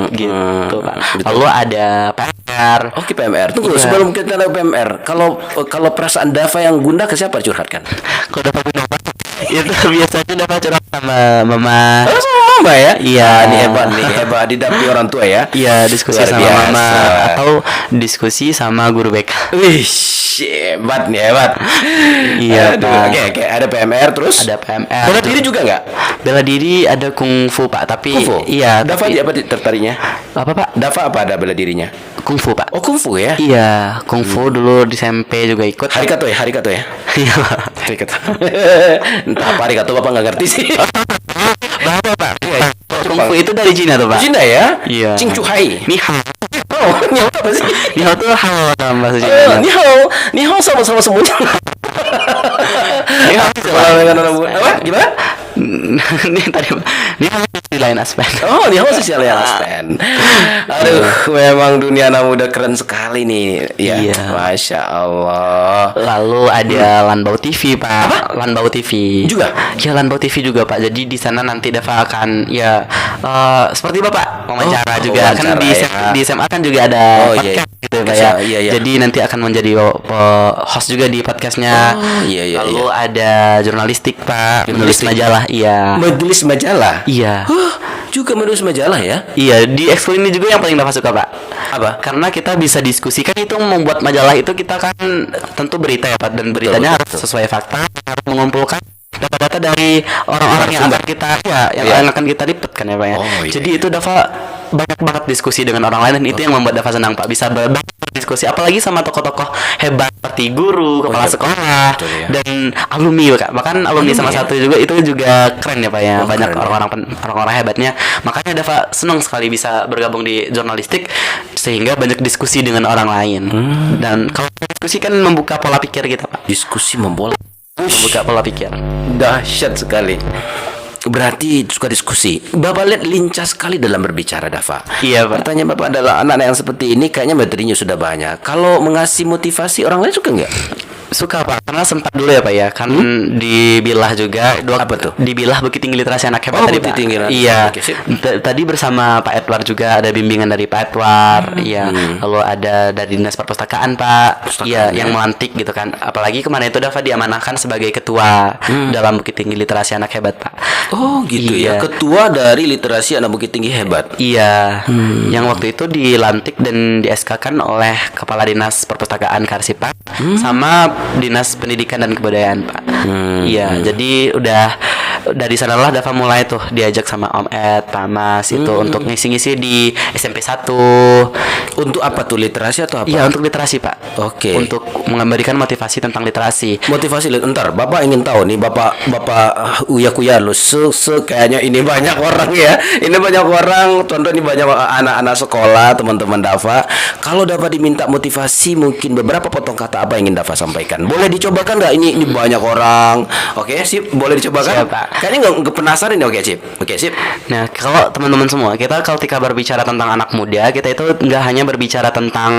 gitu Pak. betul. Lalu ada PR. Oke PMR. Tunggu Iya. sebelum kita lihat PMR. Kalau perasaan Dava yang gundah ke siapa curhatkan? Kalau dapat dapat itu biasanya dapat curhat sama mama. Oh, sama mama ya? Iya. Ini hebat didampingi orang tua ya. Iya, diskusi Luar sama biasa. mama atau diskusi sama guru BK. Wih, hebat nih hebat. Iya, Aduh, Pak. Oke, ada PMR terus. Ada PMR. Bela diri juga nggak? Bela diri ada kungfu Pak, tapi Kungfu. iya. Dava tapi- apa tertariknya? apa Pak? Dava apa ada bela dirinya? Kungfu Pak. Oh kungfu ya. Iya, kungfu dulu di SMP juga ikut. Harikato ya, Harikato ya. Iya. Harikato. Entah apa Harikato bapak nggak ngerti sih. Bahasa Pak. Kungfu itu dari Cina tuh Pak. Cina ya? Iya. Cing Chuhai. Ni hao. Oh, ni hao apa sih? Ni hao tuh hao dalam bahasa Cina. Ni hao sama semuanya. Ni hao Kalau dengan orang apa? Gimana? Ini tadi ni hao di lain aspek. Oh, ni hao sosial ya Aspen. Aduh, memang dunia anak muda keren sekali nih. Ya, Iya. Masya Allah. Lalu ada Lanbau TV Pak. Lanbau TV Juga? Ya Lanbau TV juga Pak. Jadi di sana nanti Dava akan ya seperti Bapak wawancara Oh, juga kan wawancara, ya. di SMA kan juga ada Oh, iya. podcast gitu ya Pak ya. Iya, iya. Jadi nanti akan menjadi host juga di podcastnya. Oh, iya, iya, Lalu ada jurnalistik Pak, menulis Jurnalistik. majalah. Iya. Menulis majalah. Iya. Juga menulis majalah ya? Iya, di ekskul ini juga yang paling Dava suka Pak. Apa? Karena kita bisa diskusikan itu membuat majalah itu kita kan tentu berita ya Pak, dan beritanya harus sesuai fakta, harus mengumpulkan data-data dari orang-orang yang akan kita yang akan kita liput kan ya Pak ya. Oh, iya, Jadi itu Dava banyak banget diskusi dengan orang lain, dan itu yang membuat Dava senang Pak, bisa berbagi berdiskusi, apalagi sama tokoh-tokoh hebat seperti guru, kepala iya, sekolah, betul ya. dan alumni Kak. Bahkan alumni sama ya? satu juga itu juga keren ya Pak ya. Oh, Banyak keren ya. orang-orang hebatnya. Makanya Dava senang sekali bisa bergabung di jurnalistik sehingga banyak diskusi dengan orang lain. Dan kalau diskusi kan membuka pola pikir kita Pak. Diskusi membolak. Membuka pola pikir. Dahsyat sekali. Berarti suka diskusi. Bapak lihat lincah sekali dalam berbicara, Dava. Iya, Pak. Pertanyaan Bapak adalah anak-anak yang seperti ini kayaknya materinya sudah banyak. Kalau mengasih motivasi orang lain suka nggak? Suka Pak, karena sempat dulu ya Pak ya, kan dibilah juga Apa tuh? Dibilah Bukit Tinggi Literasi Anak Hebat Oh, tadi Bukit Pak. Tinggi Literasi. Iya. Oke, sip. Tadi bersama Pak Edward juga ada bimbingan dari Pak Edward, iya. Lalu ada dari Dinas Perpustakaan Pak, iya, yang melantik gitu kan. Apalagi kemarin itu Dava diamanahkan sebagai ketua dalam Bukit Tinggi Literasi Anak Hebat Pak. Oh gitu Iya. ya. Ketua dari Literasi Anak Bukit Tinggi Hebat. Iya, yang waktu itu dilantik dan di SK-kan oleh Kepala Dinas Perpustakaan Karsipan sama Dinas Pendidikan dan Kebudayaan, Pak. Iya, jadi udah dari sanalah Dava mulai tuh diajak sama Om Ed, Pak Mas itu untuk ngisi-ngisi di SMP 1. Untuk apa tuh, literasi atau apa? Iya, untuk literasi, Pak. Oke. Untuk memberikan motivasi tentang literasi. Motivasi entar Bapak ingin tahu nih, Bapak Uya Kuya lo kayaknya ini banyak orang ya. Ini banyak orang, contoh ini banyak anak-anak sekolah, teman-teman Dava. Kalau Dava diminta motivasi, mungkin beberapa potong kata apa yang ingin Dava sampaikan? Boleh dicobakan nggak? Ini banyak orang. Oke, sip, boleh dicobakan. Siap, Pak. Kayaknya nggak penasaran ya. Oke, sip. Oke, sip. Nah, kalau teman-teman semua, kita ketika berbicara tentang anak muda, kita itu nggak hanya berbicara tentang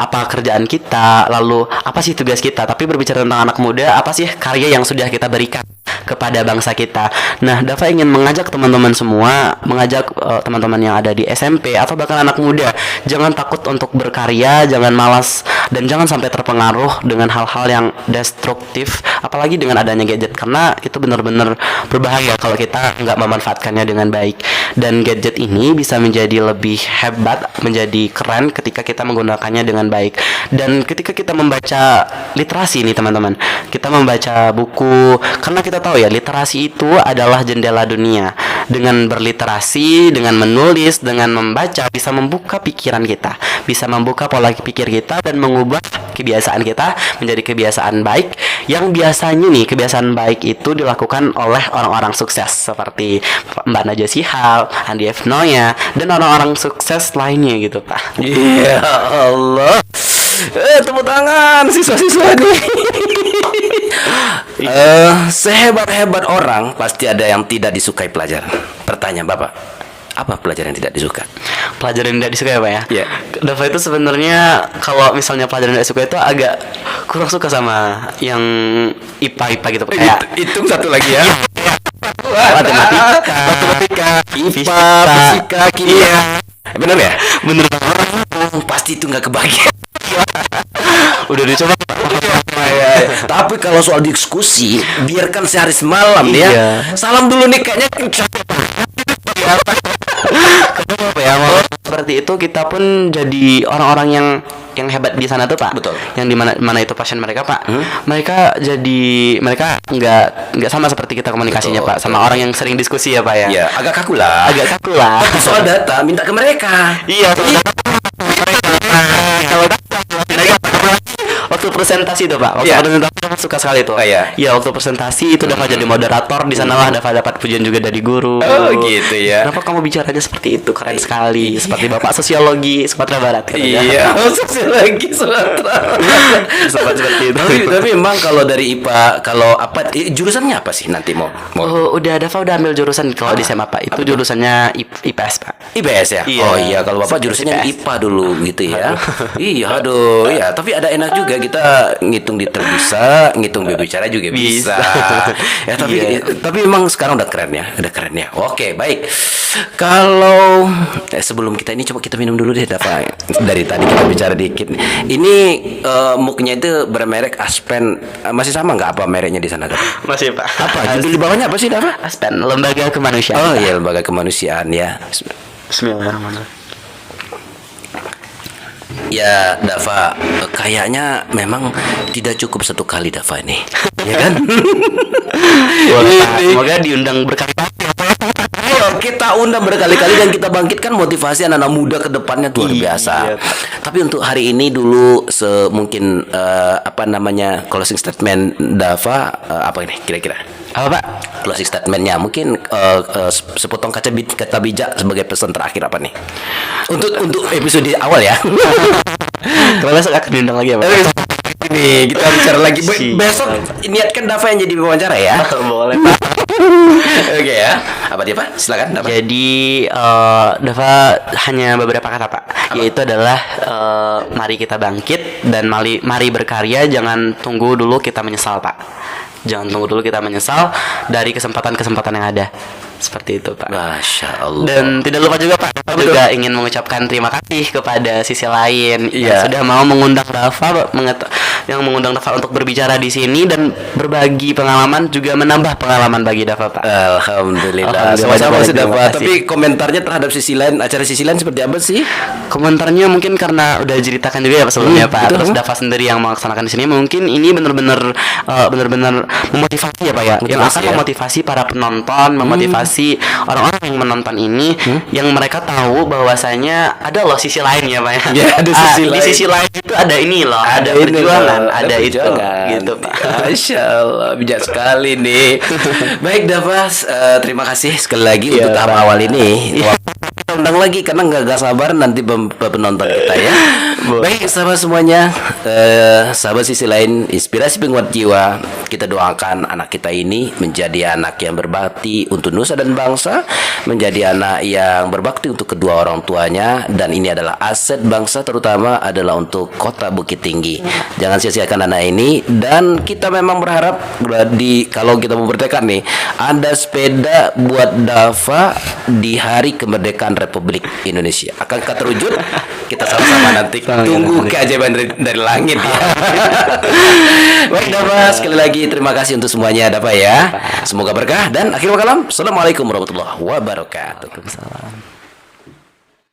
apa kerjaan kita, lalu apa sih tugas kita, tapi berbicara tentang anak muda, apa sih karya yang sudah kita berikan kepada bangsa kita. Nah, Dava ingin mengajak teman-teman semua, mengajak teman-teman yang ada di SMP atau bahkan anak muda, jangan takut untuk berkarya, jangan malas, dan jangan sampai terpengaruh dengan hal-hal yang destruktif, apalagi dengan adanya gadget, karena itu benar-benar berbahaya kalau kita nggak memanfaatkannya dengan baik. Dan gadget ini bisa menjadi lebih hebat, menjadi keren ketika kita menggunakannya dengan baik. Dan ketika kita membaca literasi nih teman-teman, kita membaca buku, karena kita tahu ya literasi itu adalah jendela dunia. Dengan berliterasi, dengan menulis, dengan membaca bisa membuka pikiran kita, bisa membuka pola pikir kita dan mengubah kebiasaan kita menjadi kebiasaan baik, yang biasanya nih kebiasaan baik itu dilakukan oleh orang-orang sukses seperti Mbak Najwa Shihab, Andi F. Noya, dan orang-orang sukses lainnya gitu Pak. Ya Allah. Tepuk tangan siswa-siswa nih. Sehebat-hebat orang pasti ada yang tidak disukai pelajaran. Pertanyaan Bapak, apa pelajaran yang tidak disuka? Pelajaran yang tidak disuka ya Pak ya? Iya. Dava itu sebenarnya kalau misalnya pelajaran yang tidak suka itu agak kurang suka sama yang IPA gitu Pak. Kayak Hitung satu lagi ya. matematika, IPA, fisika, kimia. Iya. Benar ya? Bener banget. Pasti itu nggak kebagian. Udah dicoba Tapi kalau soal diskusi, biarkan sehari semalam Iya. ya. Salam dulu nih kayaknya. Kenapa ya? Seperti itu kita pun jadi orang-orang yang hebat di sana tuh Pak. Betul. Yang di mana itu passion mereka Pak. Mereka nggak sama seperti kita komunikasinya Betul, Pak, sama orang yang sering diskusi ya Pak ya. Ya, agak kaku lah. Agak kaku lah. Tapi soal data, minta ke mereka. Iya. Kalau waktu presentasi tuh Pak, waktu Iya. presentasi aku suka sekali tuh. Oh, iya. Iya, waktu presentasi itu Dava jadi moderator, di sanalah Dava dapat pujian juga dari guru. Oh, gitu ya. Kenapa kamu bicaranya seperti itu? Keren sekali. Seperti Bapak sosiologi Sumatera Barat katanya. Iya, lagi Sumatera. Seperti itu. Tapi memang kalau dari IPA, kalau apa jurusannya apa sih nanti mau? Oh, Dava udah ambil jurusan kalau di SMA Pak. Itu jurusannya IPS Pak. IPS ya? Iya. Oh iya, kalau Bapak jurusannya IPS. IPA dulu gitu ya. Iya, aduh, ya. Tapi ada enak juga kita ngitung detail bisa, ngitung berbicara juga bisa. Ya, tapi Iya. tapi memang sekarang udah keren ya, Oke, baik. Kalau sebelum kita ini coba kita minum dulu deh, Dava. Dari tadi kita bicara dikit. Ini muknya itu bermerek Aspen. Masih sama nggak apa mereknya di sana, Dava? Masih Pak. Apa? Judul di bawahnya apa sih, Dava? Aspen, Lembaga Kemanusiaan. Oh iya, lembaga kemanusiaan ya. Bismillahirrahmanirrahim. Ya, Dava, kayaknya memang tidak cukup satu kali Dava ini, ya kan? Boleh, Pak. Semoga diundang berkali-kali. kita undang berkali-kali dan kita bangkitkan motivasi anak-anak muda ke depannya luar biasa. Iya. Tapi untuk hari ini dulu mungkin apa namanya closing statement Dava apa ini kira-kira? Apa Pak? Closing statementnya mungkin sepotong kata bijak sebagai pesan terakhir apa nih? Untuk episode awal ya. Kalau besok akan diundang lagi ya Pak? Ini kita bicara lagi. Besok niatkan Dava yang jadi wawancara ya. Boleh Pak. Oke ya. Apa dia Pak? Silakan Dava. Jadi Dava hanya beberapa kata Pak, yaitu adalah mari kita bangkit dan mari berkarya, jangan tunggu dulu kita menyesal Pak. Jangan tunggu dulu kita menyesal dari kesempatan-kesempatan yang ada. Seperti itu Pak. Masya Allah. Dan tidak lupa juga Pak, saya juga ingin mengucapkan terima kasih kepada sisi lain Iya. yang sudah mau mengundang Dava untuk berbicara di sini dan berbagi pengalaman, juga menambah pengalaman bagi Dava Pak. Alhamdulillah. Sama-sama sih Dava. Tapi komentarnya terhadap sisi lain, acara sisi lain seperti apa sih? Komentarnya mungkin karena udah ceritakan juga ya Pak sebelumnya Pak. betul. Terus Dava sendiri yang melaksanakan di sini, mungkin ini benar-benar memotivasi ya Pak ya. Yang Motivasi akan ya. memotivasi para penonton, memotivasi orang-orang yang menonton ini, yang mereka tahu bahwasanya ada loh sisi lain ya Pak ya. Ya, ada sisi Di lain. sisi lain itu ada ini loh, ada ini perjuangan, loh, ada itu perjuangan. gitu Pak. Masya Allah, bijak sekali nih. Baik Dava, terima kasih sekali lagi Iya, untuk tahap Pak. awal ini. Wah, kita undang lagi karena nggak sabar nanti penonton kita ya. Baik sahabat semuanya, sahabat sisi lain, inspirasi penguat jiwa. Kita doakan anak kita ini menjadi anak yang berbakti untuk nusa dan bangsa, menjadi anak yang berbakti untuk kedua orang tuanya, dan ini adalah aset bangsa, terutama adalah untuk kota Bukit Tinggi. Jangan sia-siakan anak ini, dan kita memang berharap kalau kita memerdekakan nih, ada sepeda buat Dava di hari kemerdekaan Republik Indonesia. Akankah terwujud? Kita sama-sama nanti tunggu keajaiban dari langit ya. Baik Dava, sekali lagi terima kasih untuk semuanya Dava ya. Semoga berkah dan akhir kalam. Assalamualaikum warahmatullahi wabarakatuh. Waalaikumsalam.